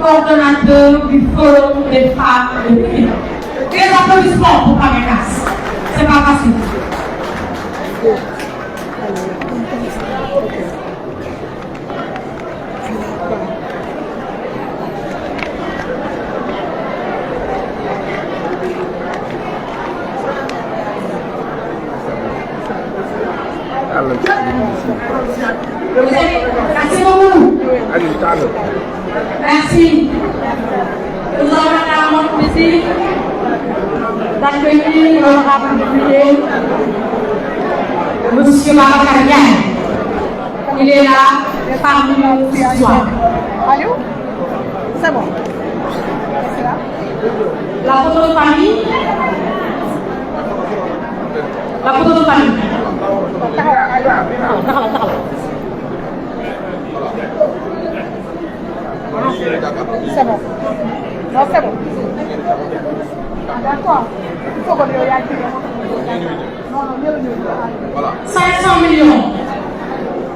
coordonnateur du Forum des femmes de Pikine. Des applaudissements pour PAMECAS. C'est pas facile. Merci beaucoup. Merci. Nous avons maintenant le plaisir d'accueillir l'honorable député, M. Babacar Diagne. Il est là parmi nous ce soir. Allô? C'est bon. La photo de famille. La photo de famille. C'est bon. Non, c'est bon. D'accord. Il faut qu'on y aille. Voilà. 500 millions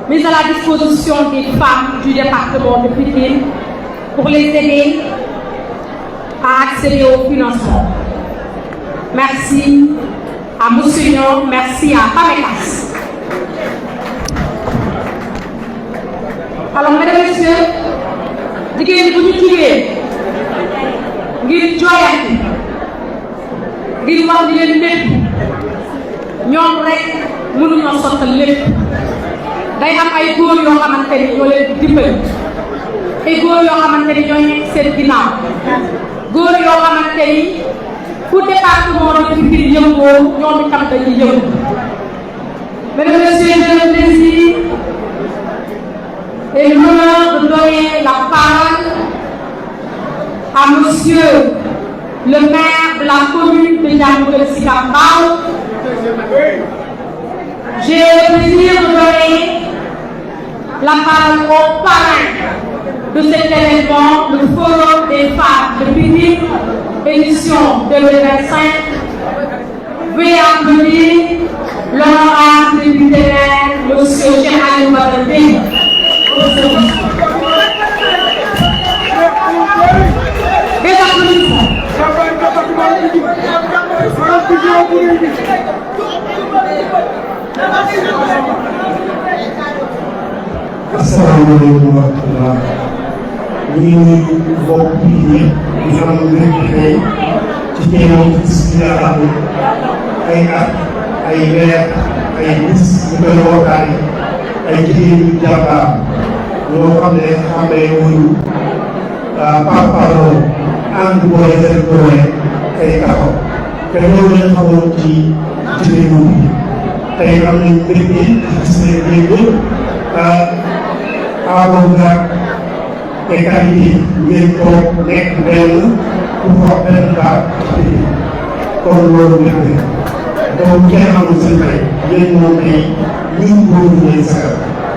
mis à la disposition des femmes du département de Pikine pour les aider à accéder au financement. Merci à M. Niang, merci à PAMECAS. Alors, mesdames et messieurs, jigéen ñi bu ñu jugee ngir jooyanti ngir wax di leen lépp ñoom rek mënuñoo sottal lépp day am ay góor yoo xamante ni ñoo leen di dimbali ay góor yoo xamante ni ñoo nekk seen ginnaaw góor yoo xamante ni fu département de Pikine yëngoo ñoom itam dañuy yëngu. Mesdames et messieurs, j'ai le plaisir et l'honneur de donner la parole à monsieur le maire de la commune de Diamaguène Sicap Mbao. J'ai le plaisir de donner la parole au parrain de cet événement, le Forum des femmes de Pikine, édition 2025. Veuillez applaudir l'honorable député monsieur Cheikh Aliou Badara Bèye. Des applaudissements. asalaamaaleykum wa rahmatulah ñu ngi nuyu mbokk yi ñëpp di am mbégte tey ci teew ci bis bi nga xam ne ay at ay weer ay bis ñu koy waxtaane ay jigéen yu jàmbaar ñoo xam ne xamee wuñu parparloo ànd boole seen doole ay taxaw te loolu lañ xamoon ci jigéen bi tey am nañ mbégte gis nañ yéen ñëpp avocat et qualité ngeen toog nekk benn pour wax benn baat kon loolu nekk na donc kenn amul seen fay yéen moom tey ñun góor ñi leen sagal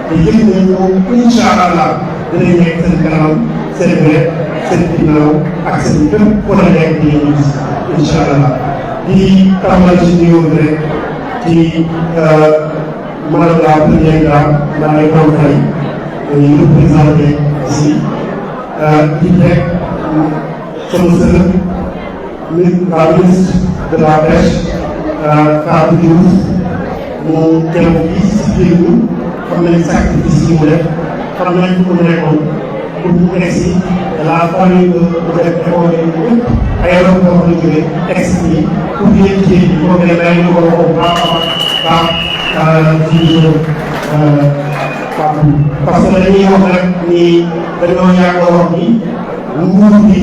te yëg nañ moom incha allah dinañ nekk seen kanam seen wet seen ginnaaw ak seen bépp côté nekk di ñu gis incha allah di tàmbali ci nuyoo bi rek ci madame la première dame Ndeye Combe Faye ñu représenté ici di teg sama sœur la ministre de la pêche Fatou Diouf mu teew fii si biir ñu xam nañ sacrifice yi mu def xam nañ fu mu nekkoon pour mu egsi la famille bu def école yi yëpp ay aéroport la jógee egsi fii pour yéen jéeg yi boo koy bàyyi ñu ko wax bu baax a baax ci parce que dañuy wax rek ni dañoo yàgg wax ni nguur gi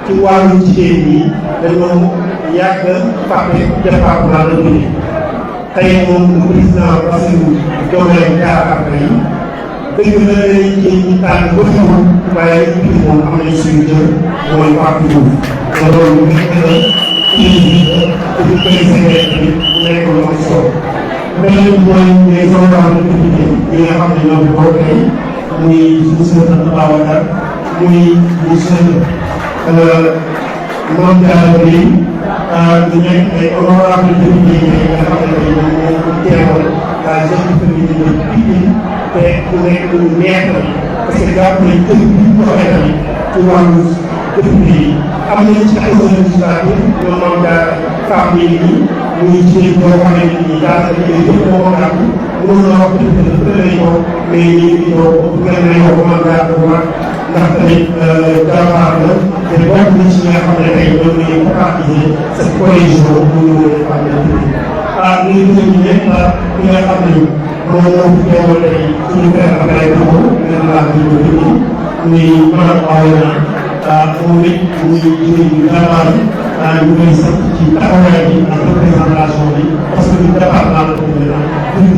ci wàllu jigéen ñi dañoo yàgg fàtte département de Pikine tey moom le président Bassirou Diomaye Diakhar Faye dëgg la dañuy jël ñu tànn ba ñëwul waaye Pikine moom am nañ suñu jël mooy Fatou Diouf te loolu nekk na unité te ñu koy séddee tamit mu nekk lu am solo. beneen mooy les honorables députés yi nga xam ne ñoo fi bokk tey muy monsieur Babacar muy monsieur Mame Diarra Bèye di nekk ay honorables députés yi nga xam ne tey ñoom ñoo ko teewal la jeune féminine de Pikine te ku nekk lu neex la parce que jàpp nañ kër bi ñu waxee tamit ci wàllu député yi am nañ ci ay législative ñoom Mame Diarra Fap yi nii muy jigéen boo xamante ni daanaka liggéey yëpp moo ko gàtt mënoon na wax dëgg la fële lañ ko mais ñu ngi ñëw ngeen nañ ko mën ngaa ko wax ndax tamit jàmbaar la te bokk na ci nga xam ne tey ñoom ñooy participer cette cohésion bu ñu mën a xam ne ñu ngi gën a ñëpp ki nga xam ne moom moo fi teewal tey suñu frère Abdoulaye Dabo ngeen laa ko ñu ko muy madame Awana moom it muy jigéen yu jàmbaar ñu koy sant ci taxawaay bi ak représentation bi parce que ñu département la ko mën a dund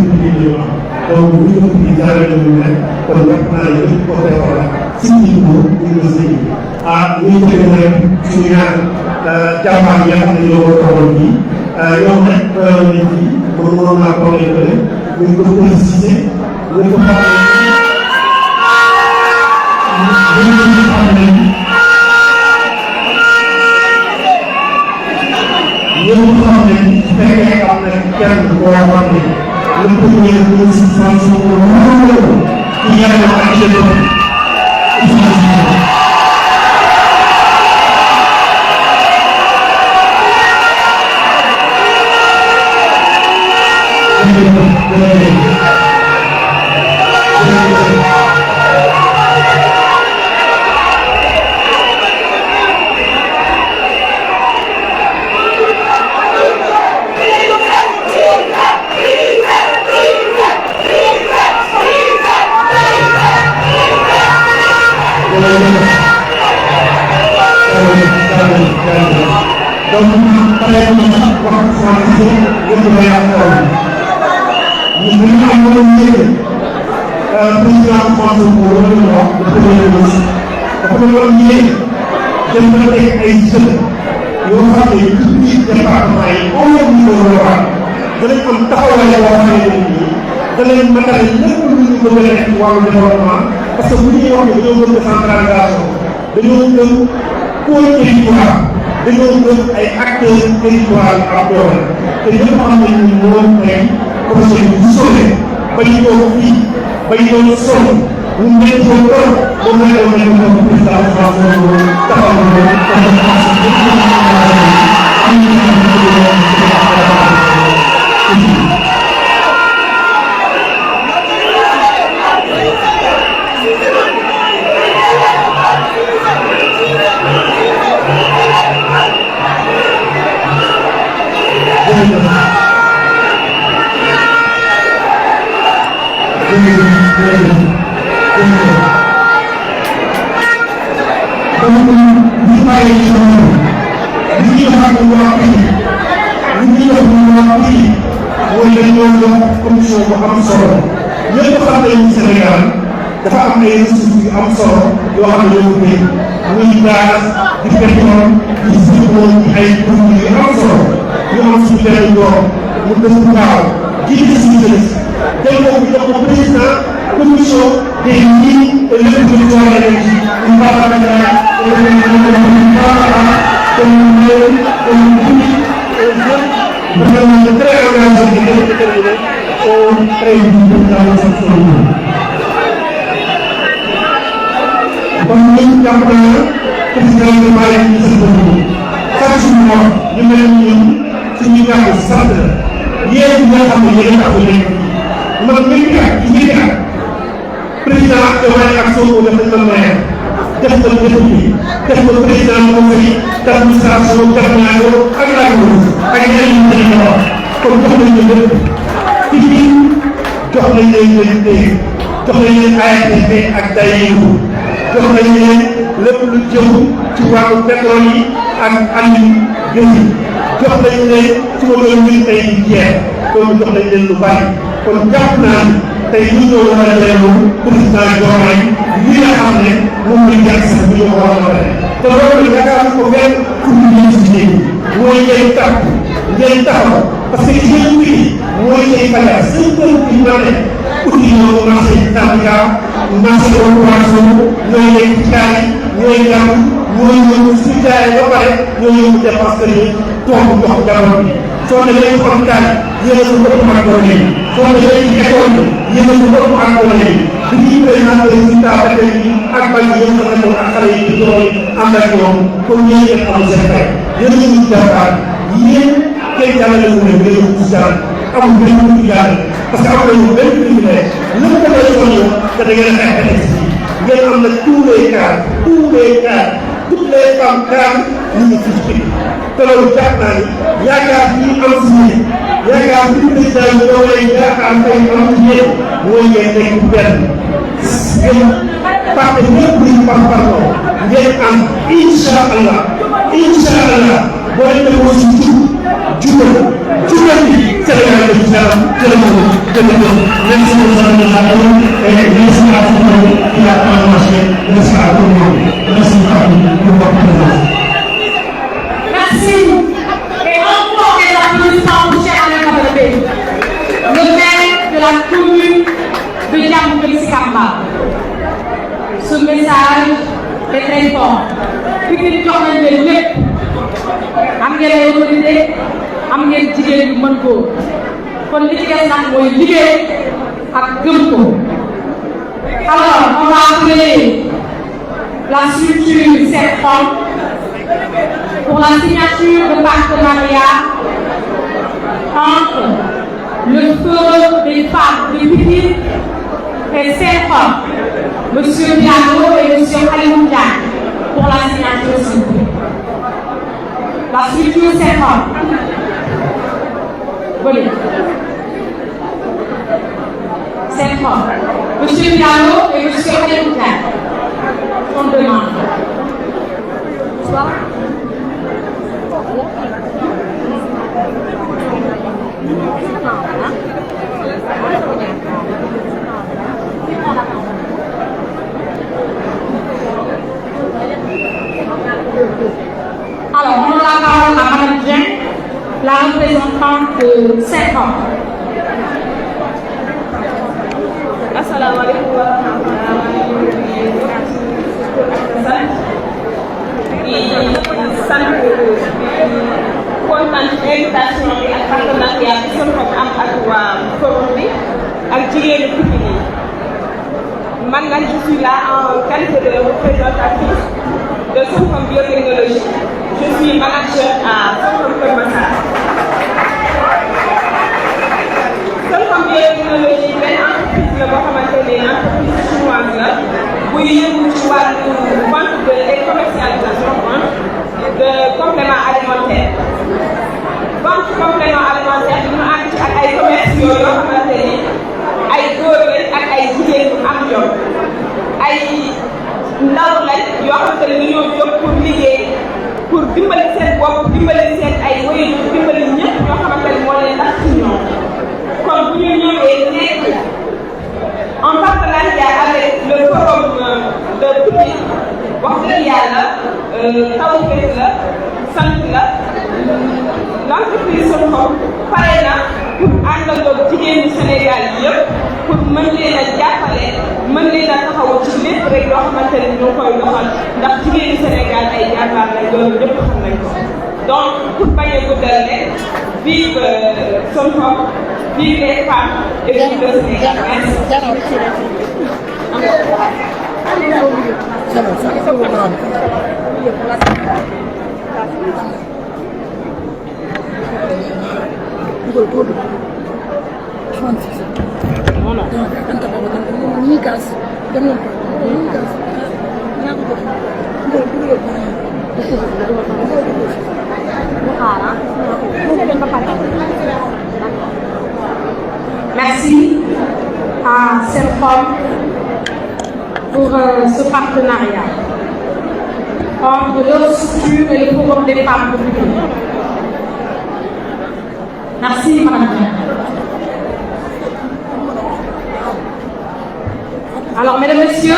donc bu ñu ko di jaarale ñu rek kon jàpp naa ne lépp ko koy xoolal si ñu ko ñu ko sëñ ñu jëlee rek suñu ñaar jàmbaar yi nga xam ne ñoo ko toogal fii ñoom rek nañ ci moom mënoon naa ko leen ñu ko préciser ñu ko xam ne ñëpp xam ne su fekkee am na kenn koo xam ne le premier ministre Sonko ci yàlla ak jëloon parce que bu ñuy wax ne dañoo gëm décentralisation dañoo gëm pôle territoire dañoo gëm ay acteurs territoriaux ak doole te ñëpp xam nañ ni moom tey projet bi bu soobee ba ñu toog fii ba ñu doon solo ñu nekk ko trop moom la ñu doon nekk ko président taxaw commission bu am solo ñëpp xam nañu Sénégal dafa am ay ressources yu am solo yoo xam ne ñoo koy muy gaz di pétrole di zircon ay produits yu am solo yu am suñu benn doom mu dëkk gaaw jiite suñu jeunesse tey boobu jox ko président commission des mines et l'électricité une très engagé et déterminé au très dans le secteur. Kon ñun jàpp nañu président de Mali ñu seen bopp chaque jour ñu mel ni ñun suñu ñàkk sant la yéen ñi nga xam ne yéen a tax léegi man ñi président Diomaye ak Sonko def nañ ma maire def na député def na président conseil d'administration def naa ko ak laaj ak yeneen yu bëri yoo kon jox nañ leen lépp ci biir jox nañ leen jox nañ leen ARTP ak DAEU jox nañ leen lépp lu jëm ci wàllu pétrole yi ak andi gën jox nañ leen su ma doon mbir tey di jeex kon jox nañ leen lu bari kon jàpp naa ni tey ñu ñëw war a dellu président Diomaye li nga xam ne moom la jàpp sax bu ñu ko war a bare te loolu yaakaar ko benn pour ñu ñëw si léegi mooy ngeen tax ngeen taxaw parce que yéen ñi mooy say bagages seen kër gi ma ne uti ñoo marché syndicat marché corporation ñooy nekk ci kaay ñooy yàq ñooy ñëw su jaayee ba pare ñooy ñëw dépense kër yi toog jox jamono bi soo demee ci hôpital yéen a ko bëgg ak doole yi soo demee ci école bi yéen a ko bëgg ak doole yi bi ñuy présenté résultat ba tey ak bal yi yéen a nekkoon ak xale yi di doole ànd ak ñoom comme ñeen ngeen amul seen fay yéen a ngi ñu jàmbaar yéen kenn jàllale wu ne ngeen ñu jàll amul benn ñu jàll parce que am nañu benn privilège lépp da ngay soññoo te da ngeen a xeex ngeen am na tous les cas toutes les femmes cadres ñu ngi ci ci te loolu jàpp naa ni yaakaar bi am si ñi yaakaar bi président yi ñoo lay yaakaar tey am ci yéen mooy ngeen nekk benn ngeen parte ñëpp luñ parparloo ngeen am incha allah boo leen defoo si jubal bi Sénégal def ci yaram jërëjëf merci Merci. Et encore des applaudissements pour cher Alain Kabadé, le maire de la commune de Diambouri Sicap Mbao. Ce message est très fort. Pikine jox nañ leen lépp am ngeen ay autorité am ngeen jigéen yu mën ko kon li ci des nag mooy liggéey ak gëm ko. Alors on va appeler la structure CEPFOM pour la signature de partenariat entre le Forum des femmes de Pikine et CEPFOM, M. Diallo et M. Alioune Diagne, pour la signature s'il vous plaît. La structure CEPFOM. Venez. CEPFOM. M. Diallo et M. Alioune Diagne sont deux. Alors, on a la parole à Madame Jean, la représentante de 5 ans. Assalamu alaikum wa rahmatullahi kontaan ci invitation bi ak partenariat bi seen ko am ak waa forum bi ak jigéenu Pikine yi man nag je suis là en qualité de représentatrice de Sofom biotechnologie. Je suis manager à Sofom Keur Massar. Sofom biotechnologie benn entreprise la boo xamante ne entreprise chinoise la buy yëngu ci wàllu vente et commercialisation de compléments alimentaires. Vente complément alimentaire ñu ànd ci ak ay commerciaux yoo xamante ni ay góor lañ ak ay jigéen yu am jom ay ndaw lañ yoo xamante ne dañoo jóg pour liggéey pour dimbali seen bopp dimbali seen ay waajur dimbali ñëpp ñoo xamante ne moo leen tax ci ñoom kon bu ñu ñëwee nekk en partenariat avec le forum de Pikine wax dëgg yàlla tawfeex la sant la l'entreprise Sofom pare na pour àndandoo jigéenu Sénégal yëpp pour mën leen a jàppale mën leen a taxawu ci lépp rek loo xamante ne ñoo koy doxal ndax jigéenu Sénégal ay jàmbaar lañ loolu ñëpp xam nañ ko donc pour bañ a guddal rek vive Sofom vive les femmes et vive le Sénégal Merci à Sofom pour ce partenariat entre leur structure et le Forum des femmes de Pikine. Merci, Madame. Alors, mesdames, messieurs,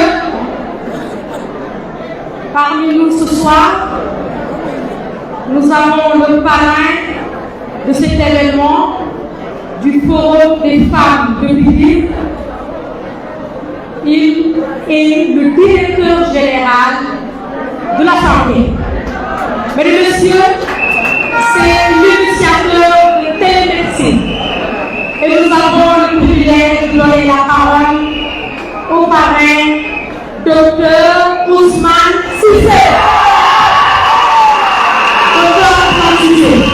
parmi nous ce soir, nous avons le parrain de cet événement du Forum des femmes de Pikine. Il est le directeur général de la santé. Mesdames et messieurs, c'est l'initiateur de télémédecine. Et nous avons le privilège de donner la parole au parrain, Dr Ousmane Cissé. Dr Ousmane Cissé.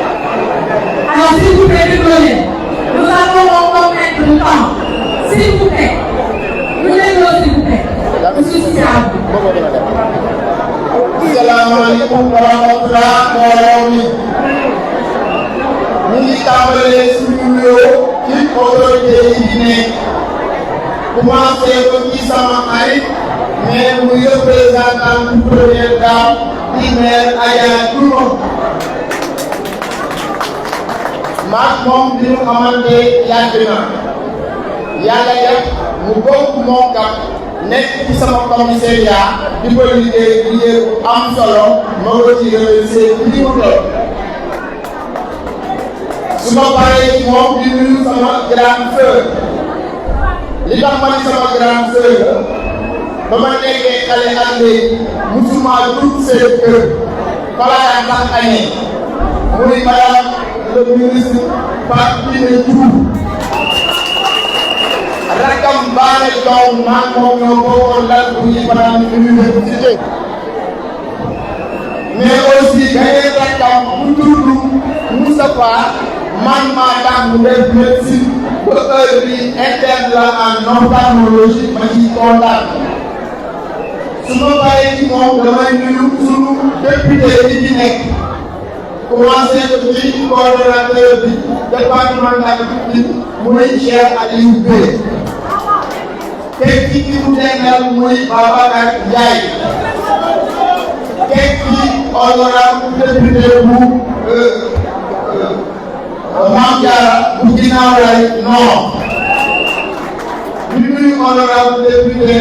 Alors, s'il vous plaît, nous allons remettre le temps. S'il vous plaît. Nous l'avons, s'il vous plaît. Monsieur Sissam. Assalamualaikum warahmatullahi wabarakatuh. Ñu ngi tàmbalee suñu nuyoo ci autorité yi di nekk commencé ko ci sama xarit mais muy représentant du première dame di maire Adja Diouf. maak moom bi ñu xamante yàgg na yàlla def mu bokk moo kat nekk ci sama commissariat di ko liggéey bu am solo ma ko ci remercier bi mu toll. su ma paree ci moom di nuyu sama grande sœur li tax ma ni sama grande sœur la ba ma nekkee xale ak léegi musuma dugg seen kër balaa tax añee muy madame le ministre Fatou Kiné Diouf rakam baale doom maa moom ñoo bokkoon lal bu ñuy fanaan université mais aussi beneen rakam bu tudd Moustapha man maa tax mu def médecine ba heure bi interne la en ophtalmologie ma ci kontaan su ma paree ci moom damay nuyu sunu député yi ci nekk commencé ko ci coordonnateur bi départemental bi muy Cheikh Aliou Bey teg ci ki mu tegal muy Babacar Ndiaye teg ci honorable député bu Mame Diarra bu ginnaaw lay non di nuyu honorable député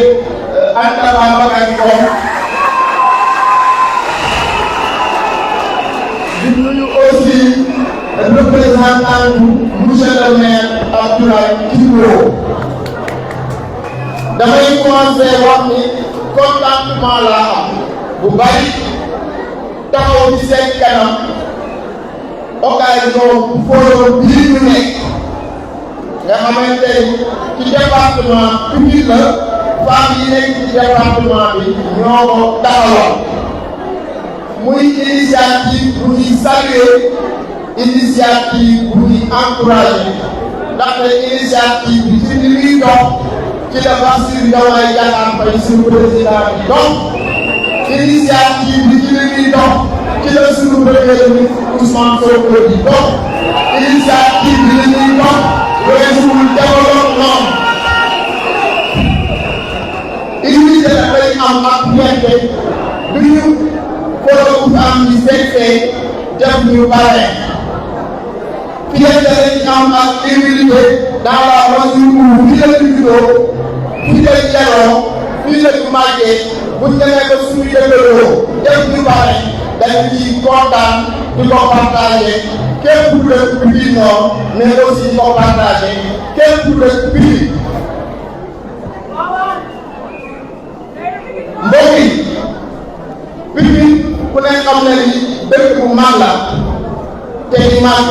Anta Babacar Ngom di nuyu aussi représentant bu monsieur le maire Abdoulaye Timbo damay commencé wax ni contentement laa am bu bari taxaw ci seen kanam occasion bu forum bii ñu nekk nga xamante ni ci département public la femmes yi nekk ci département bi ñoo ko taxawal muy initiative bu ñuy saluer initiative bu ñuy encourager ndaxte initiative bi ci li muy dox ci la Bassirou Diomaye Diakhar Faye suñu président bi dox initiative bi ci li muy dox ci la suñu premier ministre Ousmane Sonko di dox initiative bi li muy dox weesuwul développement unité dafay am ak ñette du ñu kóolóobu am di fekkee def ñu bare fierté lañ am ak humilité dans la mesure où fii la juddoo fii la yaroo fii la màggee bu ñu demee ba suñu dëkkaloo def ñu bare dañu ciy kontaan di ko partagé képp ku dëkk Pikine Nord mais aussi di ko partagé képp ku dëkk Pikine mbokk yi Pikine ku ne xam ne ni dëkk bu mag la te di màgg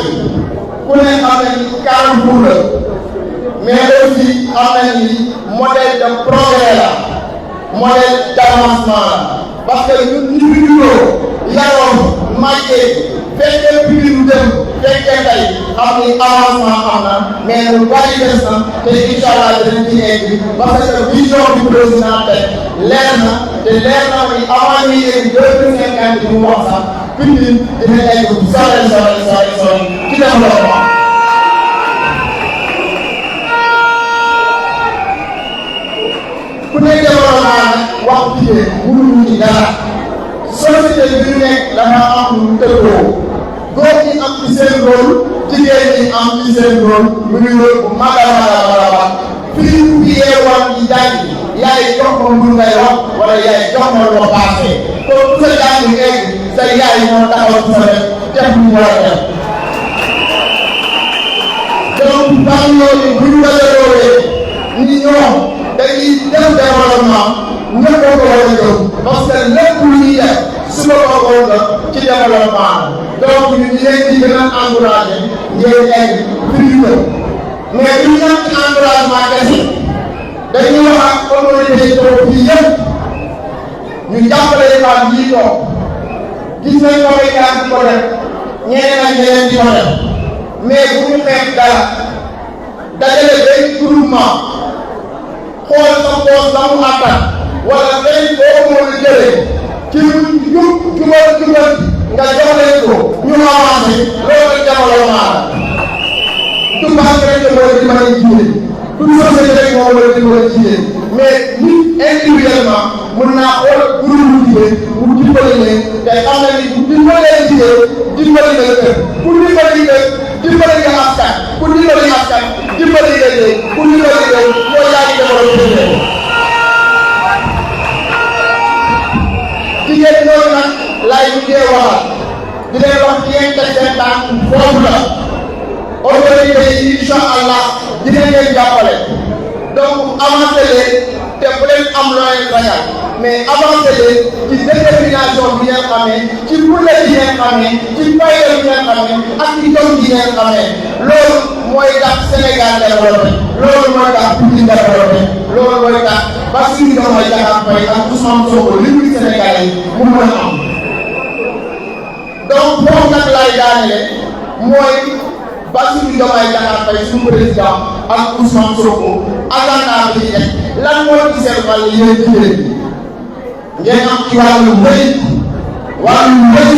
ku ne xam ne ni Carrefour la mais aussi xam ne ni modèle de progrès la modèle d'avancement la parce que ñun ñu ngi juddoo yaroo màggee fekkee Pikine lu dem fekkee tey xam ni avancement am na mais lu bari des na te incha allah dinañ ci egg parce que vision du président tey leer na te leer na ni avant ñuy yegg 2050 bi mu wax sax Pikine dina egg bu sore ci développement. ku ne développement nag wax jigéen mënuñu ci dara société bi ñu nekk dafa am lu tëddoo góor ñi am ci seen rôle jigéen ñi am ci seen rôle mu ngi rôle bu mag a fii bu yeewoon di jàng yaay jox ma mun ngay wax wala yaay jox ma loo paasee kon bu sa jàng egg sa yaay moo taxaw ci sa def lu war a def donc ban yooyu bu ñu dajaloolee ni ñoom dañuy def développement ñëpp a ko war a jóg parce que lépp lu ñuy def su ma ko waxoon la ci développement donc ñu leen di gën a encouragé ngeen egg fii mais du ñu am ci encouragement kese dañuy wax ak autorité yi fii yëpp ñu jàppale femmes yi toog gis nañ ko ay gars di ko def ñeneen ak ñeneen di ko def mais bu ñu xeeb dara dajale benn groupement xool sa poos la mu àttan wala benn boo mën a jëlee ci jubal nga jox leen ko ñu avancé loolu jamono maa du baax rek moo la dimbali jigéen du société rek moo la dimbali jigéen mais nit individuellement mën naa xool groupe jigéen mu dimbali leen te xam na ni bu dimbalee jigéen dimbali na kër ku dimbali kër dimbali nga askan ku dimbali askan dimbali nga leen ku dimbali leen moo yaa ngi développé leen jigéen ñooñu nag laay mujjee waxal di leen wax di ngeen teg seen tànk foofu la autorité yi incha allah dinañ leen jàppale donc avancé leen te bu leen am loo leen ragal mais avancé leen ci détermination bi ngeen xamee ci fulla bi ngeen xamee ci fayda bi ngeen xamee ak ci jom bi ngeen xamee loolu mooy tax Sénégal développé loolu mooy tax Pikine développé loolu mooy tax Bassirou Diomaye Diakhar Faye ak Ousmane Sonko li muy Sénégal yi mu mën a am donc foofu nag laay daanele mooy Bassirou Diomaye Diakhar Faye suñu président ak Ousmane Sonko agenda bi ñu def lan moo ci seen wàll yéen jigéen ñi ngeen am ci wàllu mbéy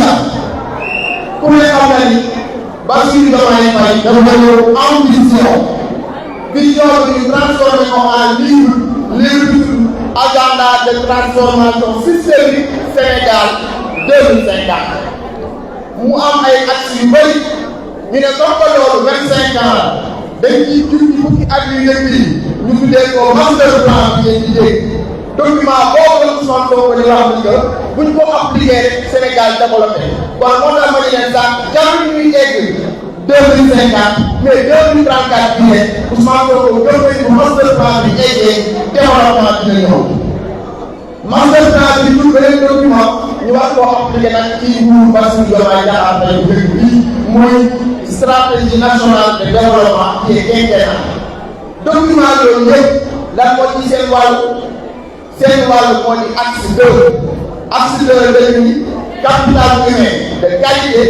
sax ku ne xam na ni Bassirou Diomaye Faye dafa ñëw ambition vision bi ñu transformé ko en livre agenda de transformation systémique Sénégal 2050 mu am ay axes yu bëri ñu ne comme que loolu 25 ans la dañ ciy jur fukki at yu njëkk yi ñu tuddee ko master plan bi ngeen di dégg document boobu la Ousmane Sonko di wax ni que buñ ko appliqué rek Sénégal développé kon moo tax ma ne leen sax jarul ñuy egg 2050 mais 2034 bii rek Ousmane Sonko gëm nañ ko master plan bi eggee développement dina ñëw master plan bi ñu beneen document ñu war koo appliqué nag ci nguuru Bassirou Diomaye Diakhar Faye bu dëkk bii mooy stratégie nationale de développement qui est quinquennale document yooyu yëpp lan moo ci seen wàllu moo di axe 2 dañu ni capital humain de qualité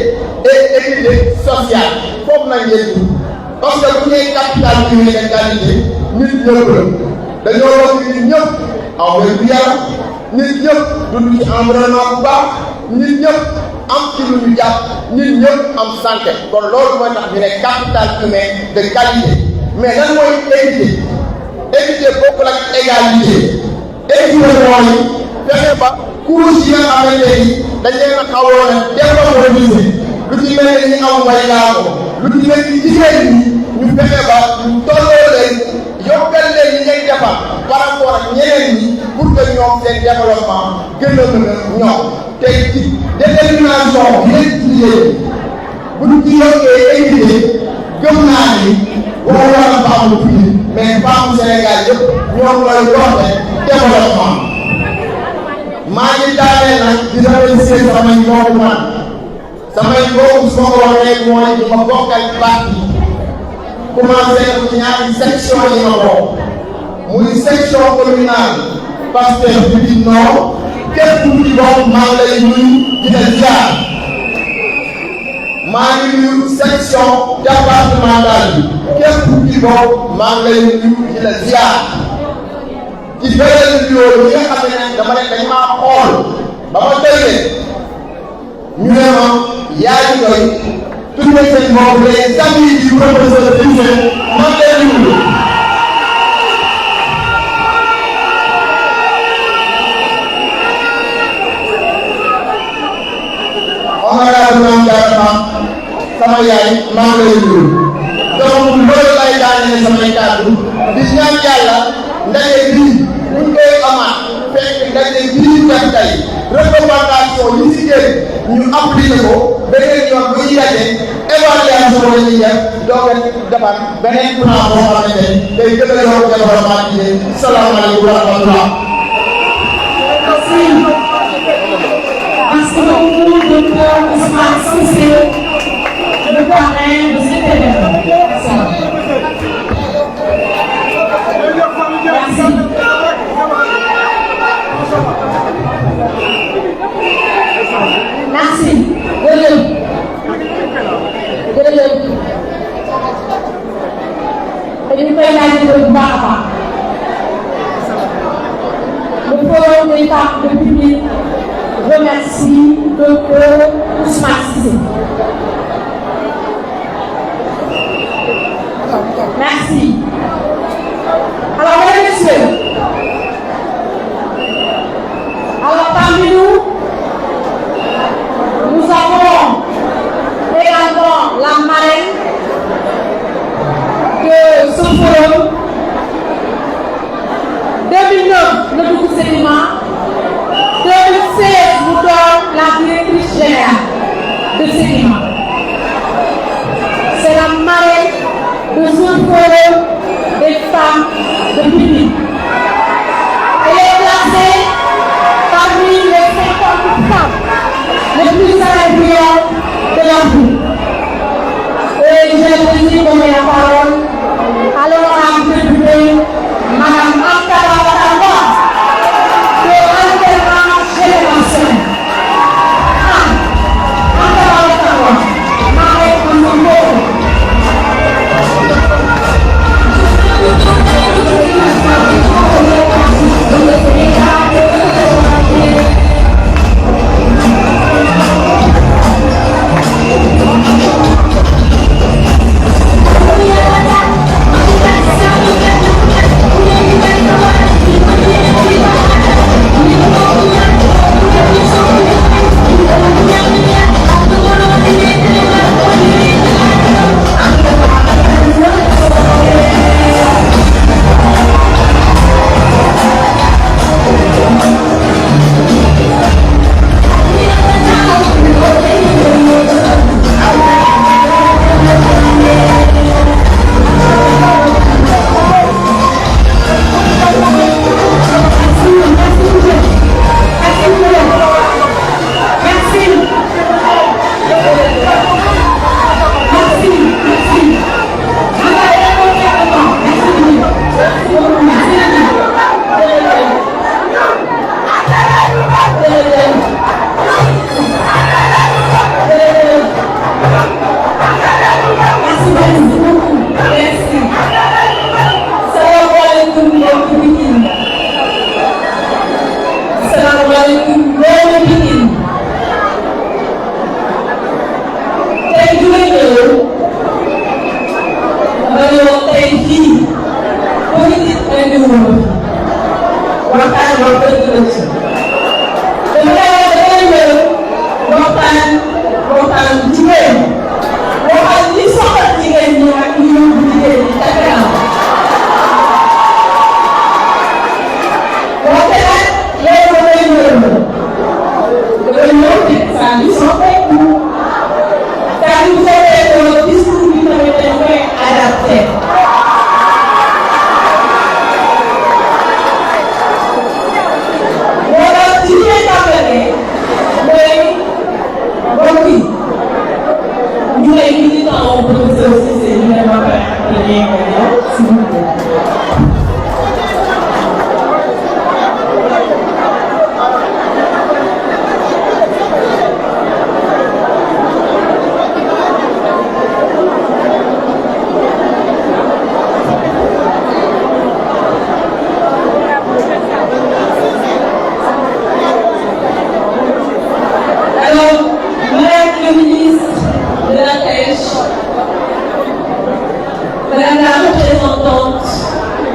et équité sociale foofu nañ leen di parce que bu ñuy capital humain de qualité nit ñëpp la dañoo wax nit ñëpp am wér-gu-yaram nit ñëpp dund ci environnement bu baax nit ñëpp am ci lu ñu jàpp nit ñëpp am santé kon loolu mooy tax ñu ne capital humain de qualité mais lan mooy équité bokkul ak égalité équité mooy fexe ba couche yi nga xamante ni dañ leen a xawoon a développé lu ci mel ni ñu am way laago lu ci mel ni jigéen ñi ñu fexe ba ñu tolloo leen yokkal leen ñi ngay defal par rapport ak ñeneen ñi pour que ñoom seen développement gën a mën a ñoom tey ci détermination bi leen ci liggéey bu ñu ci yokkee équité gëm naa ni waxu war a baaxul fii mais baaxul Sénégal yëpp ñoom lay doxee développement maa ngi daaneel nag di remercier samay mbokku man samay mbokku su ma ko waxee mooy di ma bokkal parti commencé ko ci ñaari section yi ma bokk muy section communale Pastef Pikine Nord képp ku ci bokk maa ngi lay nuyu di la ziar maa ngi nuyu section départementale bi képp ku ci bokk maa ngi lay nuyu di la ziar ci beneen nuyoo yi nga xam ne dama ne dañ maa xool ba ma tëjee ñu ne ma yaa ngi koy tuddee seen bopp les amis du professeur Cissé man lay nuyu. honorable Mame Diarra sama yaay maa ngi lay nuyu donc loolu lay daanee samay kàddu di ñaan yàlla ndaje bii buñ koy amaat fekk ndaje bii ñu def tey recommandation yi si génn ñu appliqué ko beneen yoon bu ñu daje évaluation la ñuy def doog a defar beneen plan boo xamante ne day gën a yokk développement bi salaamaaleykum wa rahmatulah. Merci beaucoup, docteur Ousmane Cissé, le parrain de cet événement. Merci. remercie Dr Ousmane Cissé. Merci. Alors, mesdames et messieurs, alors parmi nous, nous avons également la marraine de ce forum. 2009, le nouveau sédiment. 2016, nous donne la directrice générale de sédiment. C'est la marraine de ce forum des femmes de Pikine. Elle est classée parmi les 50 femmes les plus influentes de la vie. Et j'ai le plaisir de donner la parole à l'honorable députée, Madame Ankara Watamba, de l'alternance générationnelle. Ankara Watamba, marraine de son forum.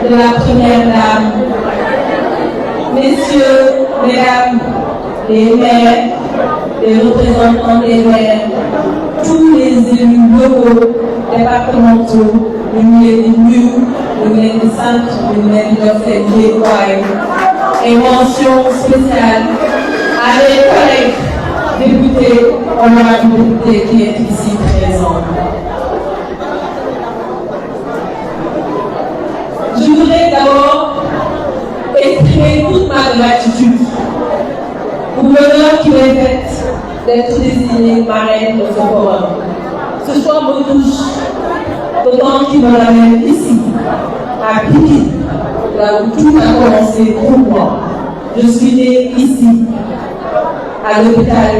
de la première dame, messieurs, mesdames, les maires, les représentants des maires, tous les élus locaux, départementaux, le milieu du mur, le milieu du centre, le milieu de l'observatoire, et mention spéciale à mes collègues députés, honorables députés qui est ici présents. Je voudrais d'abord exprimer toute ma gratitude pour l'honneur qui m'est fait d'être désignée marraine de ce forum. Ce choix me touche, d'autant qu'il me ramène ici, à Pikine, là où tout a commencé pour moi. Je suis née ici, à l'hôpital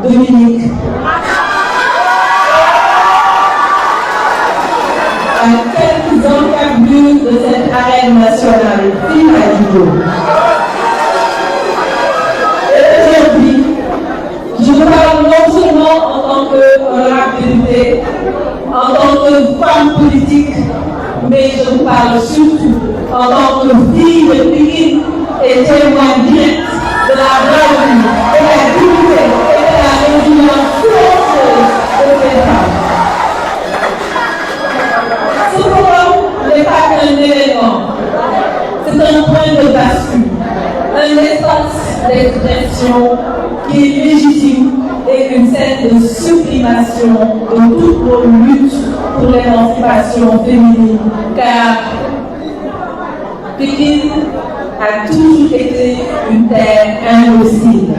Dominique, à quelques encablures de cette arène nationale, fille à judo. Et aujourd'hui, responsabilité en tant que femme politique, mais je vous parle surtout en tant que fille de Pikine et témoin direct de la braverie, de la dignité et de la résilience silencieuse de ces femmes. Ce forum n'est pas qu'un événement, c'est un point de bascule, un espace d'expression qui est légitime et une scène de sublimation de toutes nos luttes pour l'émancipation féminine, car Pikine a toujours été une terre indocile,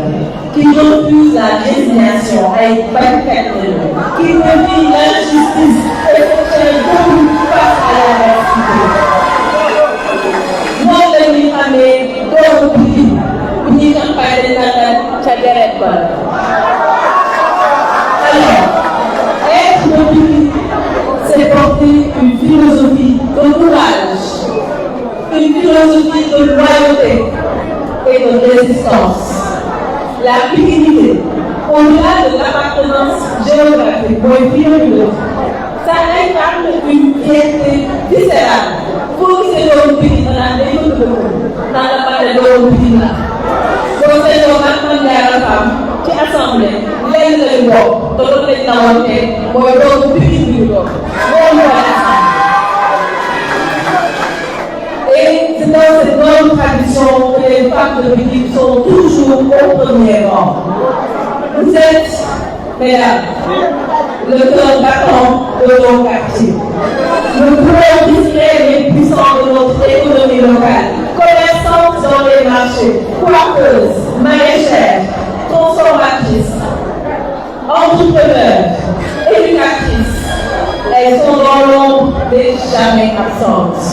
qui refuse la résignation à être barricadée, qui revit l'injustice et se tient debout face à l'adversité. Moom la ñuy xamee doomu Pikine bu ñuy campagne naan ca deret ba. Alors, être de Pikine, c'est porter une philosophie de courage, une philosophie de loyauté et de résistance. La pikinité, au-delà de l'appartenance géographique, ça incarne une fierté viscérale. Pour que c'est le Pikine, on a des autres dans la part de Pikine. Pour que c'est le femme qui assemble les deux bords, tout le monde dans le tête, pour le Pikine. Et c'est dans cette bonne tradition que les femmes de Pikine sont toujours au premier rang. Vous êtes, mesdames, le cœur battant de nos quartiers. Le pouvoir discret et puissant de notre économie locale, commerçantes dans les marchés, coiffeuses, maraîchères, transformatrices, entrepreneurs, éducatrices. Elles sont dans l'ombre mais jamais absentes.